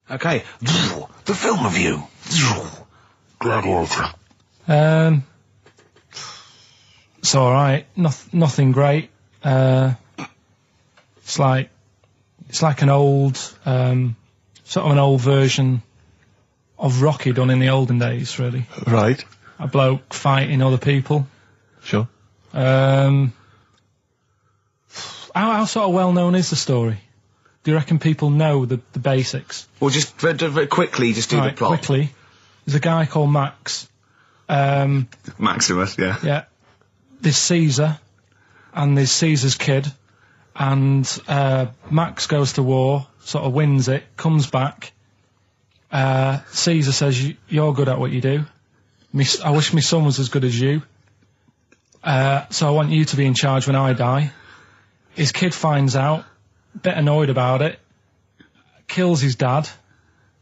Okay, the film review. Gladiator. It's alright. Nothing great. It's like an old, sort of an old version of Rocky done in the olden days, really. Right. A bloke fighting other people. Sure. How sort of well known is the story? Do you reckon people know the basics? Well, just very quickly, just do the plot. Quickly. There's a guy called Max. Maximus, yeah. Yeah. There's Caesar, and there's Caesar's kid, and Max goes to war, sort of wins it, comes back. Caesar says, you're good at what you do. I wish my son was as good as you. So I want you to be in charge when I die. His kid finds out, a bit annoyed about it, kills his dad,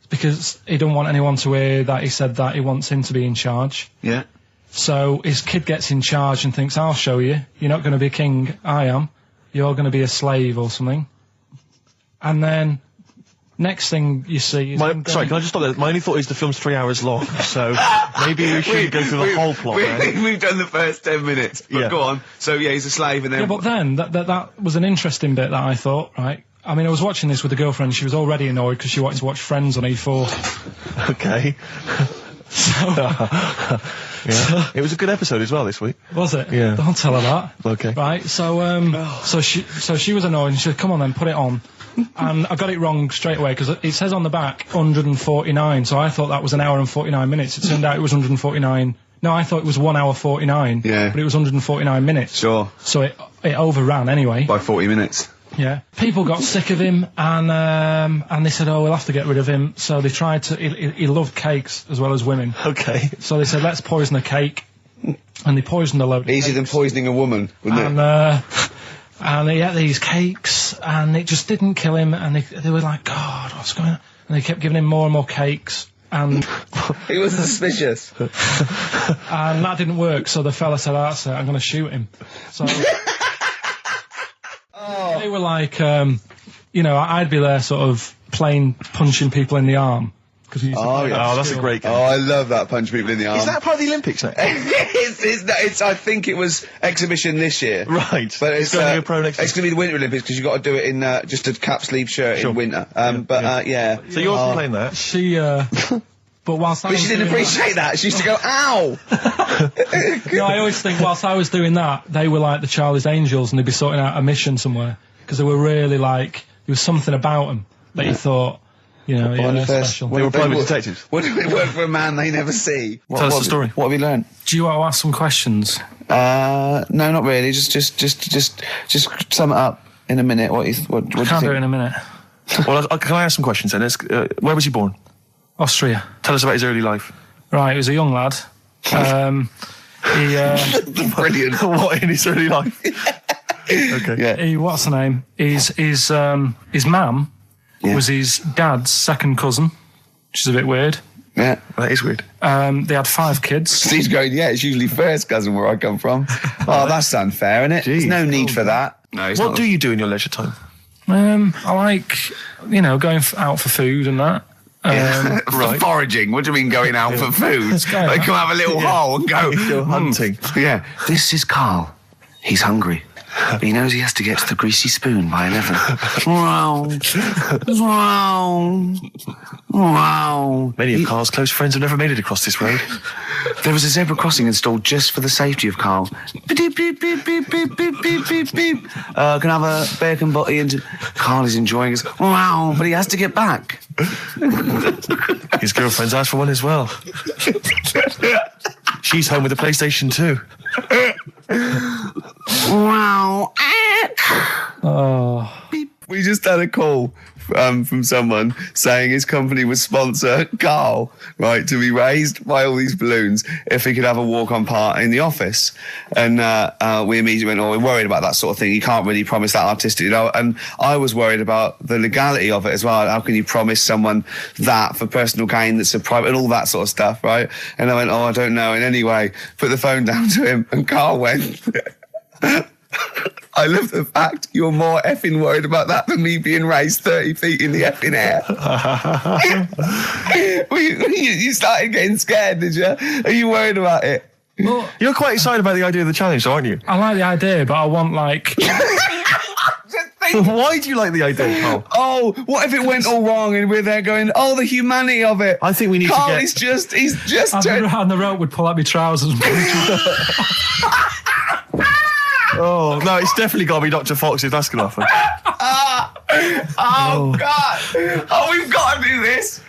because he don't want anyone to hear that he said that he wants him to be in charge. Yeah. So his kid gets in charge and thinks, I'll show you. You're not going to be king, I am. You're going to be a slave or something. And then, next thing you see is... Sorry, can I just stop there? My only thought is the film's 3 hours long, so maybe we shouldn't go through the whole plot there. We've done the first 10 minutes, but go on. So, yeah, he's a slave and then... Yeah, but then, that was an interesting bit that I thought, right? I mean, I was watching this with a girlfriend, she was already annoyed because she wanted to watch Friends on E4. Okay. So, it was a good episode as well this week. Was it? Yeah. Don't tell her that. Okay. Right, so she was annoyed and she said, come on then, put it on. And I got it wrong straight away because it says on the back 149, so I thought that was an hour and 49 minutes. It turned out it was 149. No, I thought it was 1 hour 49. Yeah. But it was 149 minutes. Sure. So it overran anyway. By 40 minutes. Yeah. People got sick of him and they said, oh, we'll have to get rid of him. So they tried to, he loved cakes as well as women. Okay. So they said, let's poison a cake. And they poisoned a load of Easier than poisoning a woman, wouldn't it? And he ate these cakes, and it just didn't kill him, and they were like, God, what's going on? And they kept giving him more and more cakes, and... He was suspicious. And that didn't work, so the fella said, that's it, I'm going to shoot him. So... They were like, I'd be there sort of punching people in the arm. That's a great game. Oh, I love that, punch people in the arm. Is that part of the Olympics now? it's I think it was exhibition this year. Right. But it's going to be a pro next year. It's going to be the Winter Olympics because you've got to do it in just a cap sleeve shirt in winter. Yeah. So you're playing that? She, but whilst But she didn't appreciate that. She used to go, ow! No, I always think whilst I was doing that, they were like the Charlie's Angels and they'd be sorting out a mission somewhere. Because they were really like, there was something about them that you thought, they're special. They were private detectives. What if it worked for a man they never see? Tell us the story. What have you learned? Do you want to ask some questions? No, not really. Just sum it up in a minute. What do you think? I can't do it in a minute. Well, can I ask some questions then? Where was he born? Austria. Tell us about his early life. Right, he was a young lad. Brilliant. What in his early life? Okay. Yeah. What's the name? His mum was his dad's second cousin, which is a bit weird. Yeah. That is weird. They had 5 kids. Steve's going, it's usually first cousin where I come from. Oh, that's unfair, isn't it? There's no need for that. No, what do you do in your leisure time? I like, going out for food and that. Right. Foraging. What do you mean going out for food? They come have a little hole and go hunting. Yeah. This is Karl. He's hungry. He knows he has to get to the greasy spoon by 11. Wow. Many of Karl's close friends have never made it across this road. There was a zebra crossing installed just for the safety of Karl. Beep, beep, beep, beep, beep, beep, beep, beep, beep. Can I have a bacon butty? And Karl is enjoying his... Wow, but he has to get back. His girlfriend's asked for one as well. She's home with a PlayStation 2. Wow. Oh. We just had a call from someone saying his company would sponsor Karl, right, to be raised by all these balloons if he could have a walk-on part in the office. And we immediately went, we're worried about that sort of thing. You can't really promise that artistic, And I was worried about the legality of it as well. How can you promise someone that for personal gain that's a private and all that sort of stuff, right? And I went, I don't know. And anyway, put the phone down to him and Karl went... I love the fact you're more effing worried about that than me being raised 30 feet in the effing air. You started getting scared, did you? Are you worried about it? Well, You're quite excited about the idea of the challenge, aren't you? I like the idea, but I want like... Why do you like the idea, Carl? Oh, what if it went all wrong and we're there going, oh, the humanity of it. I think we need Carl, to get... he's just And the rope would pull out my trousers. Oh, no, it's definitely got to be Dr. Fox if that's going to happen. Oh, God. Oh, we've got to do this.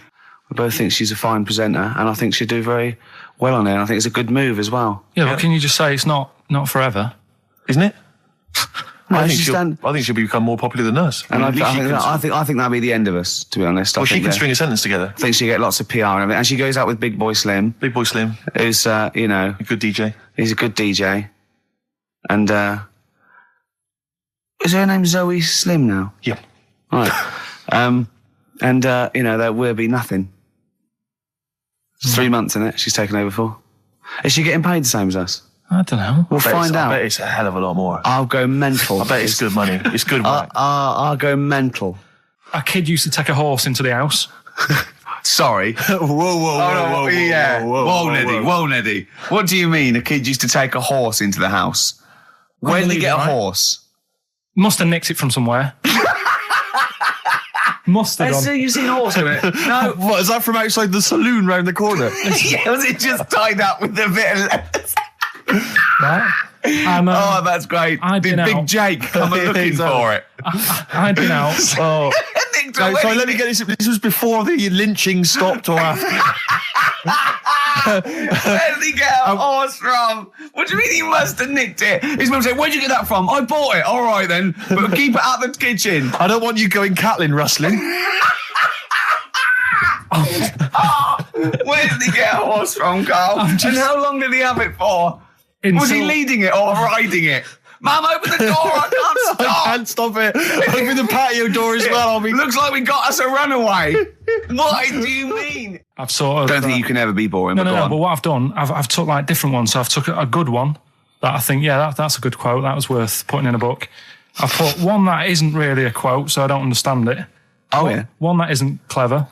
I both think she's a fine presenter, and I think she'd do very well on it. And I think it's a good move as well. Yeah, but can you just say it's not forever? Isn't it? No, I think she'll become more popular than us. And I think that'll be the end of us, to be honest. Well, she can string a sentence together. I think she'll get lots of PR and everything. And she goes out with Big Boy Slim. Big Boy Slim. Who's, a good DJ. He's a good DJ. And, is her name Zoe Slim now? Yeah. Right. There will be nothing. It's 3 months, isn't it? She's taken over for. Is she getting paid the same as us? I don't know. We'll find out. I bet it's a hell of a lot more. I'll go mental. I bet it's good money. It's good work. I'll go mental. A kid used to take a horse into the house. Sorry. Whoa, Neddy. What do you mean a kid used to take a horse into the house? Where did they get a horse? Must have nicked it from somewhere. Must have done. You've seen a horse in it? No. What, is that from outside the saloon round the corner? Yeah, was it just tied up with a bit of lettuce? Right. Oh, that's great. Did Big Jake come looking for it? I'd been out. Oh. So let me get this. This was before the lynching stopped or after? Where did he get a horse from? What do you mean he must have nicked it? His mum said, where'd you get that from? I bought it. All right then, but keep it out the kitchen. I don't want you going Catlin rustling. Where did he get a horse from, Carl? And how long did he have it for? Was he leading it or riding it? Mum, open the door, I can't stop. I can't stop it. Open the patio door as well. Looks like we got us a runaway. What do you mean? I've sort of... I don't think you can ever be boring. No, but what I've done, I've took like different ones. So I've took a good one that I think, that's a good quote. That was worth putting in a book. I've put one that isn't really a quote, so I don't understand it. Oh, yeah. One that isn't clever.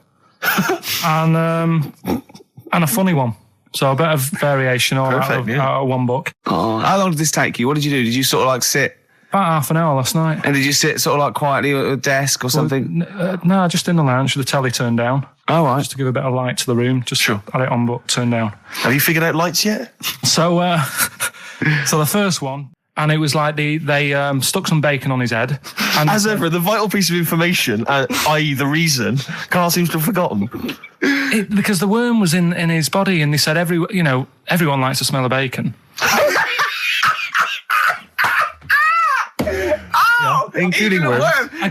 and a funny one. So a bit of variation all out of one book. Oh, how long did this take you? What did you do? Did you sort of like sit? About half an hour last night. And did you sit sort of like quietly at a desk or something? No, just in the lounge with the telly turned down. Oh, right. Just to give a bit of light to the room. Just had it on but turned down. Have you figured out lights yet? So the first one, and it was like they stuck some bacon on his head. And as ever, the vital piece of information, i.e. the reason, Carl seems to have forgotten. Because the worm was in his body, and they said everyone likes the smell of bacon. Including worms.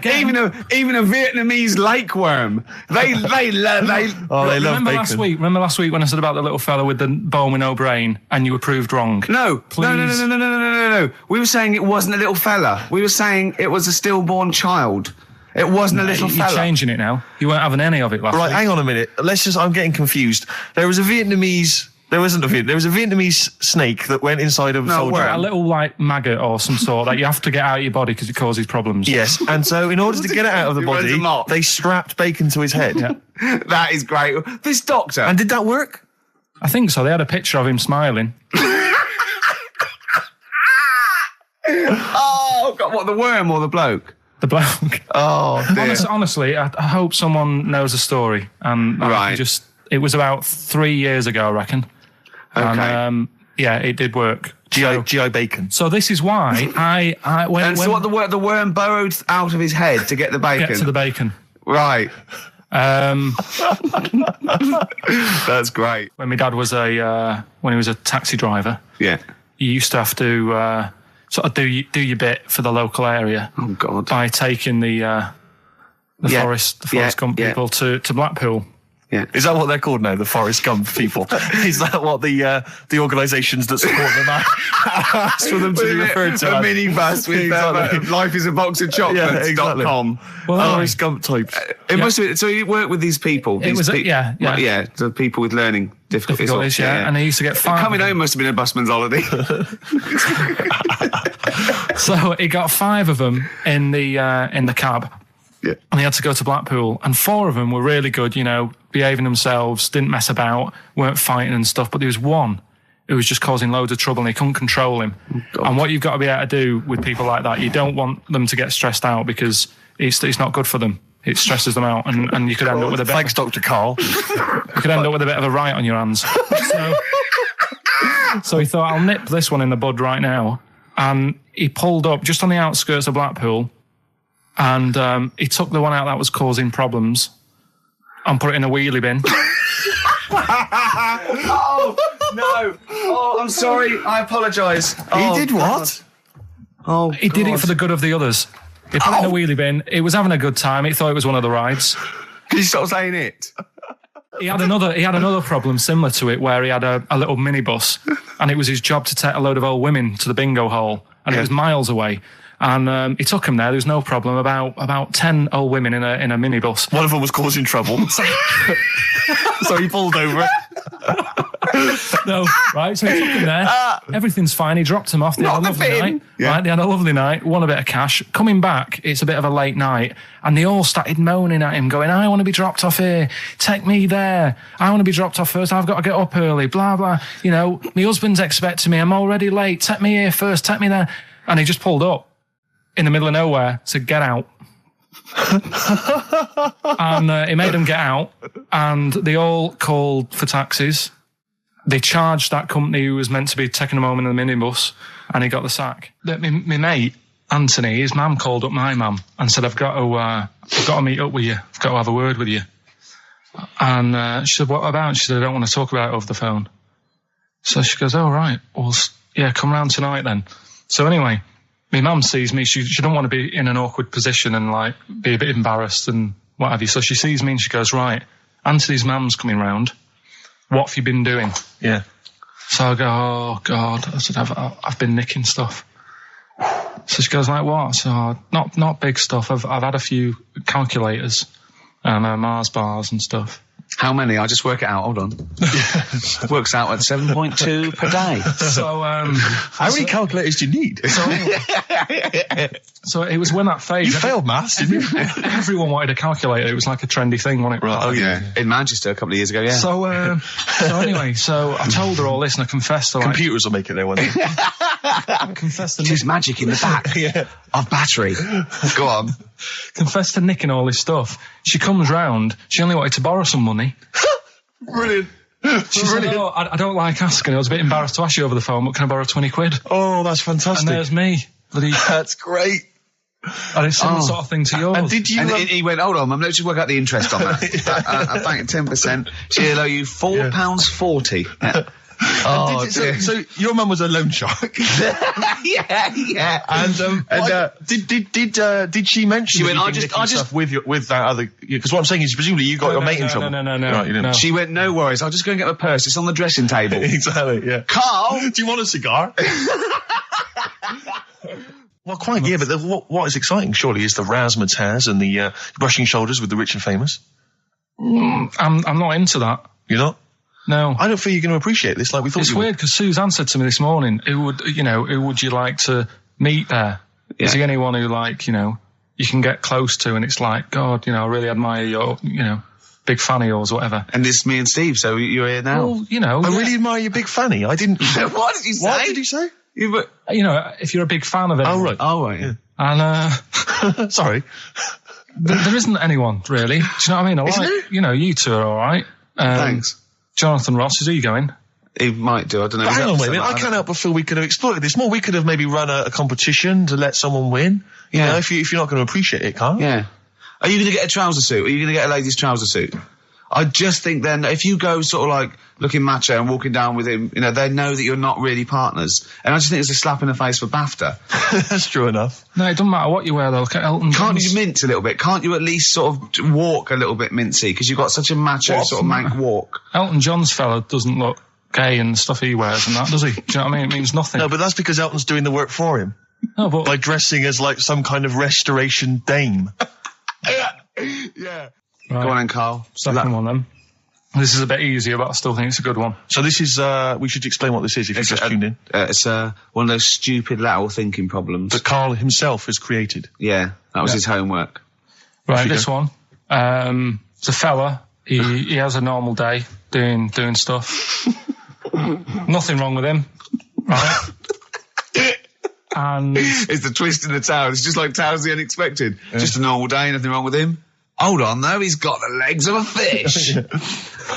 Even a Vietnamese lake worm. They love bacon. Remember last week when I said about the little fella with the bone with no brain, and you were proved wrong? No. We were saying it wasn't a little fella. We were saying it was a stillborn child. It wasn't a little fella. You're changing it now. You weren't having any of it last week. Right, hang on a minute. I'm getting confused. There was a Vietnamese snake that went inside of a soldier. A little like maggot or some sort that you have to get out of your body because it causes problems. Yes, and so in order to get it out of the body, they strapped bacon to his head. Yeah. That is great. This doctor. And did that work? I think so. They had a picture of him smiling. Oh, God, what, the worm or the bloke? The bloke. Oh, dear. Honestly, I hope someone knows the story. And it was about 3 years ago, I reckon. Okay. And, it did work. GI bacon. So this is why the worm burrowed out of his head to get the bacon. Get to the bacon. Right. That's great. When my dad was when he was a taxi driver. Yeah. You used to have to sort of do your bit for the local area. Oh God! By taking the Forrest Gump people to Blackpool. Yeah. Is that what they're called now? The Forrest Gump people? Is that what the organisations that support them ask for them to be referred to? A minibus with life is a box of chocolates.com. Forrest Gump types. It must have been, so you work with these people. The people with learning difficulties. And they used to get 5. Coming home must have been a busman's holiday. So he got 5 of them in the cab. Yeah. And he had to go to Blackpool. And 4 of them were really good, behaving themselves, didn't mess about, weren't fighting and stuff. But there was one who was just causing loads of trouble and he couldn't control him. Oh, and what you've got to be able to do with people like that, you don't want them to get stressed out because it's not good for them. It stresses them out and you could end up with a bit... Thanks, Dr. Karl. You could end up with a bit of a riot on your hands. So he thought, I'll nip this one in the bud right now. And he pulled up just on the outskirts of Blackpool and he took the one out that was causing problems and put it in a wheelie bin. Oh, no. Oh, I'm sorry. I apologise. He did what? Oh, he did it for the good of the others. He put it in a wheelie bin. He was having a good time. He thought it was one of the rides. Can you stop saying it? He had another problem similar to it where he had a little minibus and it was his job to take a load of old women to the bingo hall and it was miles away. And he took him there. There was no problem. About 10 old women in a minibus. One of them was causing trouble. So he pulled over. No, right? So he took him there. Everything's fine. He dropped him off. They had a lovely night. Yeah. Right? They had a lovely night. Won a bit of cash. Coming back, it's a bit of a late night. And they all started moaning at him, going, I want to be dropped off here. Take me there. I want to be dropped off first. I've got to get up early. Blah, blah. My husband's expecting me. I'm already late. Take me here first. Take me there. And he just pulled up in the middle of nowhere, said, get out. And he made them get out. And they all called for taxis. They charged that company who was meant to be taking them home in the minibus, and he got the sack. My mate, Anthony, his mum called up my mum and said, I've got to meet up with you. I've got to have a word with you. And she said, what about? She said, I don't want to talk about it over the phone. So she goes, oh, right. Well, yeah, come round tonight then. So anyway, my mum sees me. She don't want to be in an awkward position and be a bit embarrassed and what have you. So she sees me and she goes, right, Anthony's mum's coming round. What have you been doing? Yeah. So I go, oh, God. I said, I've been nicking stuff. So she goes, like what? So not big stuff. I've had a few calculators and Mars bars and stuff. How many? I'll just work it out. Hold on. Works out at 7.2 per day. So, how many calculators do you need? So it was when that phase. You failed maths, didn't you? Everyone wanted a calculator. It was like a trendy thing, wasn't it? Right. Oh, yeah. In Manchester a couple of years ago, yeah. So anyway, I told her all this and I confessed to computers will make it there one day. I confessed to There's magic in the back of battery. Go on. Confessed to nicking all this stuff. She comes round. She only wanted to borrow some money. Brilliant. She said, oh, I don't like asking. I was a bit embarrassed to ask you over the phone, but can I borrow 20 quid? Oh, that's fantastic. And there's me. That's great. And it's similar sort of thing to yours. And did you? And he went, hold on, Mum, let's just work out the interest on that. I bank 10%. She'll owe you £4.40. Yeah. Oh, so your mum was a loan shark. yeah. And did she mention? She went, I just with that other, because what I'm saying is presumably you got your mate in trouble. No. Right, you didn't. No. She went, no worries, I'll just go and get my purse. It's on the dressing table. Exactly. Yeah. Karl, do you want a cigar? Well, quite, yeah, but what is exciting, surely, is the razzmatazz and the brushing shoulders with the rich and famous. I'm not into that. You're not? No. I don't feel you're going to appreciate this like we thought you would. It's weird, because Suzanne said to me this morning, who would you like to meet there? Yeah. Is there anyone who, you can get close to and it's like, God, I really admire your, big fan of yours or whatever. And this is me and Steve, so you're here now. Well, I really admire your big fanny. I didn't... What did you say? What did you say? If you're a big fan of it. Oh, right. Oh, right, yeah. And, sorry. There isn't anyone, really. Do you know what I mean? Isn't there? You two are all right. Thanks. Jonathan Ross, is he going? He might do, I don't know. Hang on, wait a minute. I can't help but feel we could have exploited this more. We could have maybe run a competition to let someone win. You know, if you're not going to appreciate it, Karl. Yeah. Are you going to get a trouser suit? Are you going to get a ladies' trouser suit? I just think then, if you go sort of looking macho and walking down with him, they know that you're not really partners. And I just think it's a slap in the face for BAFTA. That's true enough. No, it doesn't matter what you wear, though. Look at Elton John. Can't you mince a little bit? Can't you at least sort of walk a little bit mincy? Because you've got such a macho sort of mank walk. Elton John's fella doesn't look gay and stuff he wears and that, does he? Do you know what I mean? It means nothing. No, but that's because Elton's doing the work for him. No, but... By dressing as some kind of restoration dame. Yeah. Right. Go on then, Karl. Second one, then. This is a bit easier, but I still think it's a good one. So this is, we should explain what this is if you've just tuned in. It's one of those stupid lateral thinking problems. That Karl himself has created. Yeah, that was his homework. Right, this one. It's a fella. He has a normal day doing stuff. Nothing wrong with him. Right? And it's the twist in the tale. It's just like Tales of the Unexpected. Yeah. Just a normal day, nothing wrong with him. Hold on, though, he's got the legs of a fish.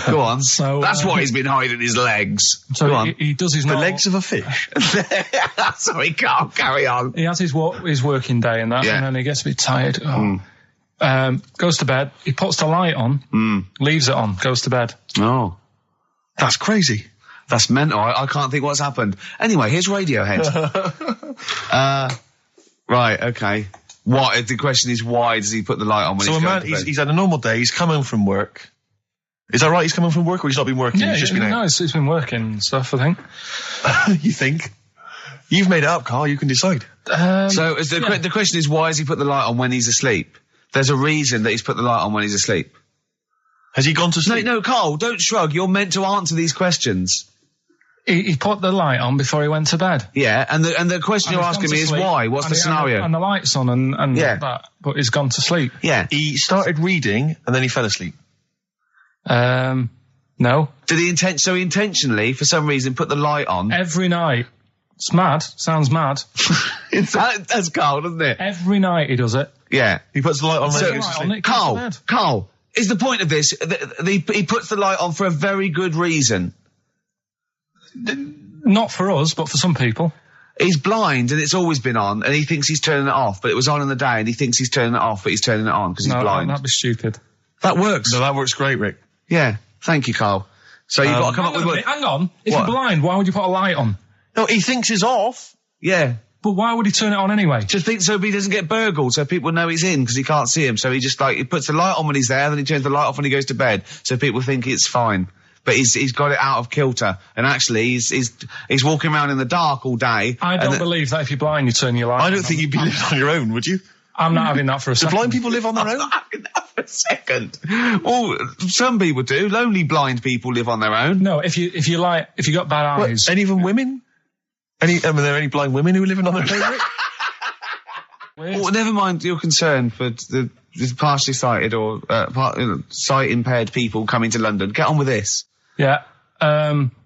Go on. So that's why he's been hiding his legs. So Go on. He does his normal... The legs of a fish. Sorry, Karl, carry on. He has his working day and that, and then he gets a bit tired. Goes to bed. He puts the light on, leaves it on, goes to bed. Oh. That's crazy. That's mental. I can't think what's happened. Anyway, here's Radiohead. Right, okay. What? The question is, why does he put the light on when he's going to bed? He's had a normal day. He's come home from work. Is that right? He's come home from work, or he's not been working? Yeah, he's just been out? No, he's been working and stuff, I think. You think? You've made it up, Karl. You can decide. So the question is, why has he put the light on when he's asleep? There's a reason that he's put the light on when he's asleep. Has he gone to sleep? No, Karl, don't shrug. You're meant to answer these questions. He put the light on before he went to bed. Yeah, and the question you're asking me is why? What's the scenario? And the light's on and that, but he's gone to sleep. Yeah. He started reading and then he fell asleep. No. Did he intentionally, for some reason, put the light on? Every night. It's mad. Sounds mad. That's Karl, doesn't it? Every night he does it. Yeah. He puts the light on when he goes to sleep. Karl, is the point of this, he puts the light on for a very good reason. Not for us, but for some people. He's blind and it's always been on and he thinks he's turning it off, but it was on in the day and he thinks he's turning it off, but he's turning it on because he's blind. That'd be stupid. That works. No, that works great, Rick. Yeah. Thank you, Karl. So you've got to come up with... Hang on. If you're blind, why would you put a light on? No, he thinks it's off. Yeah. But why would he turn it on anyway? Just think so he doesn't get burgled, so people know he's in because he can't see him. So he just he puts the light on when he's there, then he turns the light off when he goes to bed, so people think it's fine. But he's got it out of kilter, and actually he's walking around in the dark all day. I don't believe that if you're blind, you turn your light on. I don't think you'd be living on your own, would you? I'm not having that for a second. Do blind people live on their own? I'm not having that for a second. Well, some people do. Lonely blind people live on their own. No, if you got bad eyes. Any even women? Are there any blind women who are living on their own? Well, never mind your concern for the partially sighted or sight impaired people coming to London. Get on with this. Yeah.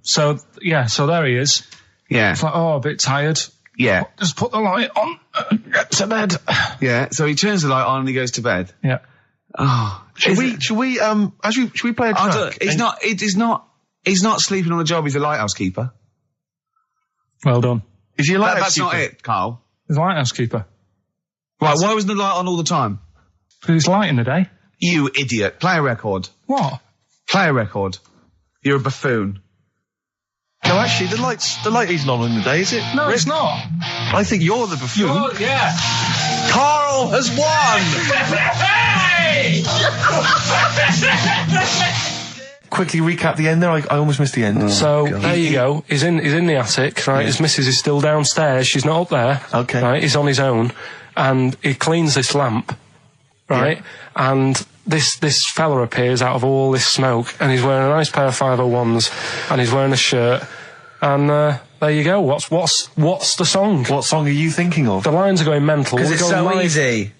So there he is. Yeah. It's like, a bit tired. Yeah. Just put the light on. Get to bed. Yeah. So he turns the light on and he goes to bed. Yeah. Oh. Should we play a track? He's not sleeping on the job. He's a lighthouse keeper. Well done. Is he a lighthouse keeper? That's not it, Karl. He's a lighthouse keeper. Right. Why wasn't the light on all the time? Because it's light in the day. You idiot. Play a record. What? Play a record. You're a buffoon. No, actually, the light isn't on in the day, is it? No, Rick? it's not. I think you're the buffoon. Yeah. Karl has won! Quickly recap the end there. I almost missed the end. There you go. He's in the attic, right? Yeah. His missus is still downstairs. She's not up there. Okay. Right? He's on his own, and he cleans this lamp, right? Yeah. And this fella appears out of all this smoke, and he's wearing a nice pair of 501s, and he's wearing a shirt, and there you go. What's the song? What song are you thinking of? The lines are going mental. Because it's so easy.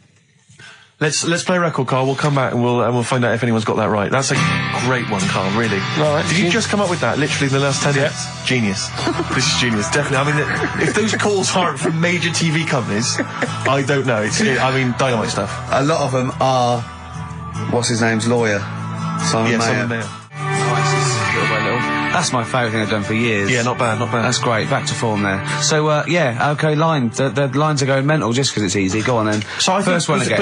Let's play a record, Karl. We'll come back and we'll find out if anyone's got that right. That's a great one, Karl, really. Right. Did you just come up with that literally in the last 10 minutes? Genius. This is genius, definitely. I mean, if those calls aren't from major TV companies, I don't know. Dynamite stuff. A lot of them are, what's his name's lawyer? Simon Mayer. Simon Mayer. That's my favourite thing I've done for years. Yeah, not bad. That's great. Back to form there. So, okay, line. The lines are going mental just because it's easy. Go on then. So I first one to get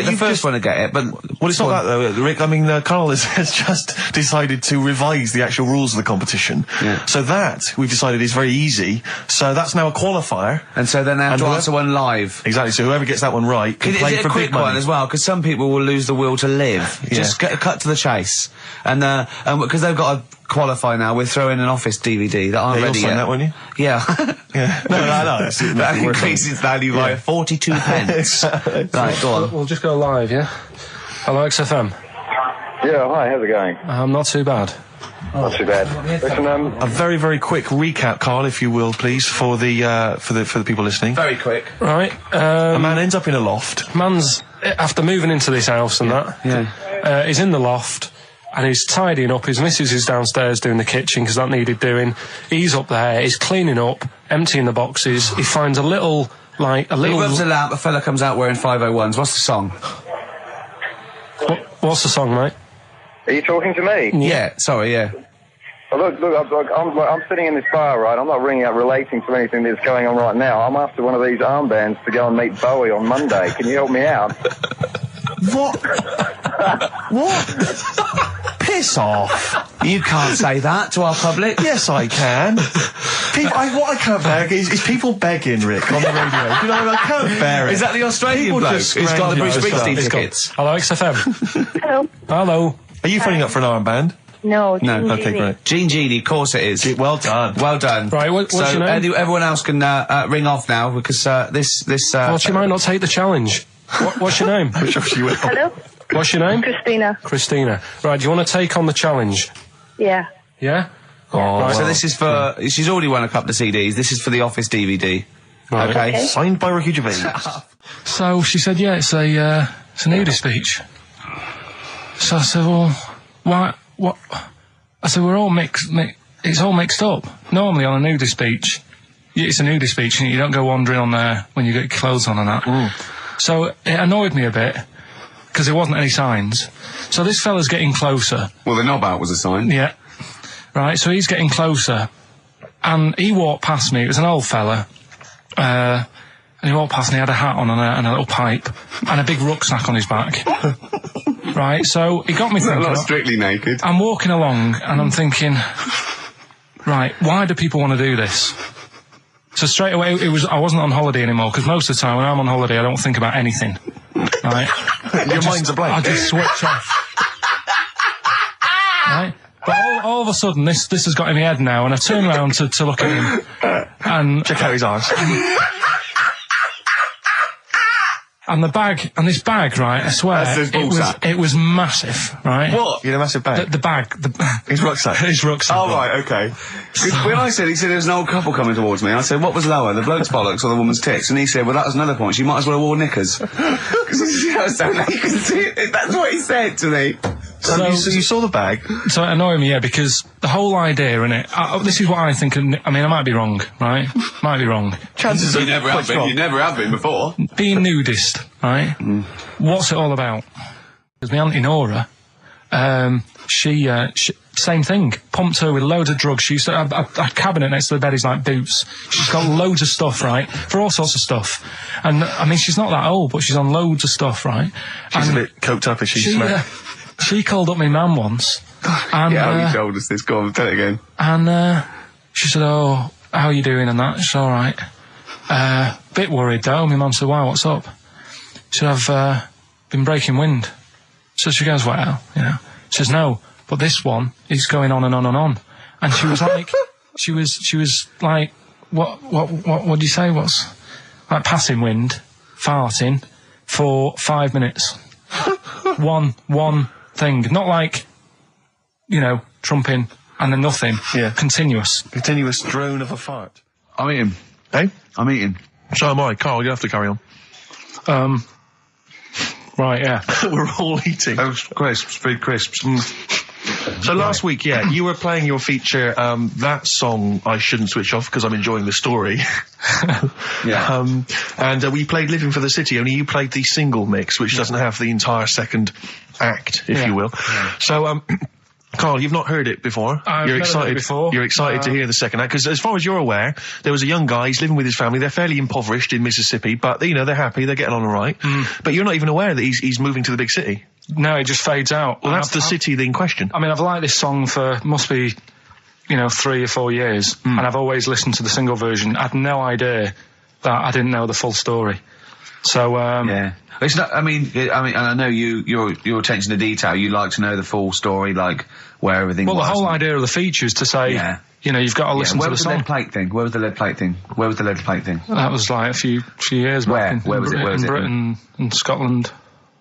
it. But well, it's not that though, Rick. I mean, Karl has just decided to revise the actual rules of the competition. Yeah. So that we've decided is very easy. So that's now a qualifier. And so then they have to answer one live. Exactly. So whoever gets that one right can play for big money. Is it a quick one as well? Because some people will lose the will to live. Yeah. Just cut to the chase. And because they've got to qualify now, we're throwing an Office DVD that aren't ready yet. You'll sign that, won't you? Yeah. Yeah. No. That increases value by 42 pence. Right, go on. We'll just go live, yeah? Hello, XFM. Yeah, hi, how's it going? Not too bad. Not too bad. Listen, A very, very quick recap, Carl, if you will, please, for the people listening. Very quick. Right. A man ends up in a loft. Man's, after moving into this house and he's in the loft and he's tidying up. His missus is downstairs doing the kitchen because that needed doing. He's up there, he's cleaning up, emptying the boxes. He finds a little... He rubs a lamp, a fella comes out wearing 501s. What's the song? What's the song, mate? are you talking to me? Yeah, sorry, yeah. Oh, look, I'm sitting in this bar, right? I'm not ringing up relating to anything that's going on right now. I'm after one of these armbands to go and meet Bowie on Monday. Can you help me out? What? What? Piss off. You can't say that to our public. Yes, I can. What I can't bear is people begging, Rick, on the radio. You know, I can't bear it. Is that the Australian People bloke just who's got the Bruce scrounging Springsteen for tickets? Hello, XFM. Hello. Hello. Are you phoning up for an armband? No. No. Okay, great. Gene Genie, of course it is. Well done. Well done. Right, what's so your name? Everyone else can ring off now because this. Well, she might not take the challenge. What's your name? Hello. What's your name? Christina. Christina. Right, do you want to take on the challenge? Yeah. Yeah? Oh, Right. So this is for. She's already won a couple of CDs. This is for the Office DVD. Right. Okay. Signed by Ricky Gervais. So she said, yeah, it's a nudist beach. So I said, well, why, what? I said, we're all it's all mixed up. Normally on a nudist beach, it's a nudist beach and you don't go wandering on there when you get your clothes on and that. So it annoyed me a bit, because there wasn't any signs. So this fella's getting closer. Well, the knob out was a sign. Yeah. Right, so he's getting closer. And he walked past me, it was an old fella. And he walked past and he had a hat on and a little pipe and a big rucksack on his back. Right, so he got me thinking. Not strictly naked. I'm walking along and I'm thinking, right, why do people want to do this? So straight away, I wasn't on holiday anymore, because most of the time when I'm on holiday, I don't think about anything. Right? Your mind's a blank. I just switch off. Right? But all of a sudden, this has got in my head now, and I turn around to look at him, and Check out his arse. and this bag, right? I swear, That's his it was massive, right? What? You had a massive bag? The bag. His rucksack. His rucksack. Oh, right, okay. 'Cause when he said there was an old couple coming towards me, I said, what was lower, the bloke's bollocks or the woman's tits? And he said, well, that was another point. She might as well have worn knickers. Because I was so naked to see it. That's what he said to me. So you saw the bag. So it annoyed me, yeah, because the whole idea in it. This is what I think. I mean, I might be wrong, right? Might be wrong. Chances are You never have been. You never have been before. Being nudist, right? What's it all about? Because my auntie Nora, she same thing. Pumped her with loads of drugs. She used to have a cabinet next to the bed is like boots. She's got loads of stuff, right? For all sorts of stuff. And I mean, she's not that old, but she's on loads of stuff, right? She's a bit coked up, is she? She called up my mum once. And, Yeah, you told us this. Go on, tell it again. And she said, oh, how are you doing and that? She said, all right. Bit worried though. My mum said, why, what's up? She said, I've been breaking wind. So she goes, well, you know. She says, no, but this one is going on and on and on. And she was like, she was like, what do you say? What's like passing wind, farting for 5 minutes. one thing, not like, you know, trumping and then nothing. Yeah. Continuous drone of a fart. I'm eating. Hey? I'm eating. So am I. Carl, you have to carry on. Right, yeah. We're all eating. Crisps, food crisps. So last week, yeah, you were playing your feature, that song I shouldn't switch off because I'm enjoying the story. Yeah. And we played Living for the City, only you played the single mix, which doesn't have the entire second act, if you will. Yeah. So, Carl, you've not heard it before. You're excited before. You're excited to hear the second act, because as far as you're aware, there was a young guy, he's living with his family, they're fairly impoverished in Mississippi, but, you know, they're happy, they're getting on all right. But you're not even aware that he's moving to the big city. No, it just fades out. Well, that's the city in question. I mean, I've liked this song for, must be, you know, 3 or 4 years, and I've always listened to the single version. I had no idea that I didn't know the full story. So, yeah. It's not, I mean, and I know your attention to detail, you like to know the full story, like, where everything was. Well, the whole idea of the feature is to say, you know, you've got to listen to the song. Where was the lead plate thing? Where was the lead plate thing? That was like a few years back. Where was it? In Britain and Scotland.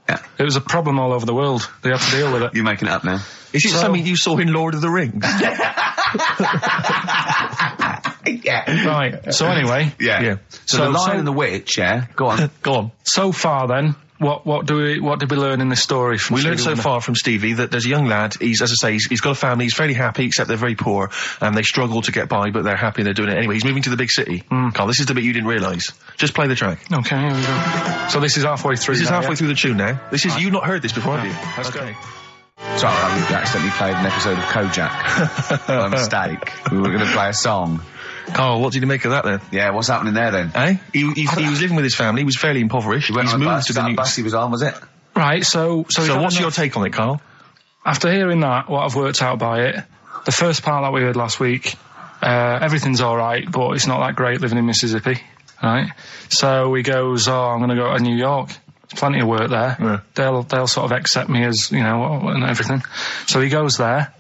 Yeah. It was a problem all over the world. They had to deal with it. You're making it up now. Is it something you saw in Lord of the Rings? Yeah. Right. So anyway. Yeah. So the Lion and the Witch, yeah? Go on. Go on. So far then, what did we learn in this story from We Stevie learned so Wonder? far from Stevie that there's a young lad, he's, as I say, he's got a family, he's fairly happy, except they're very poor, and they struggle to get by, but they're happy and they're doing it anyway. He's moving to the big city. Carl, this is the bit you didn't realise. Just play the track. Okay, here we go. So this is halfway through. This is now, halfway yeah? through the tune now. This is, you've not heard this before, have you? Let's go. Sorry, I accidentally played an episode of Kojak. By mistake. We were going to play a song. Carl, what did you make of that then? Yeah, what's happening there then? Eh? He was living with his family, he was fairly impoverished. He went He's on a moved bus. to the That new... bus he was on, was it? Right, so what's your take on it, Carl? After hearing that, what I've worked out by it, the first part that we heard last week, everything's alright, but it's not that great living in Mississippi, right? So he goes, I'm going to go to New York. There's plenty of work there. Yeah. They'll sort of accept me as, and everything. So he goes there,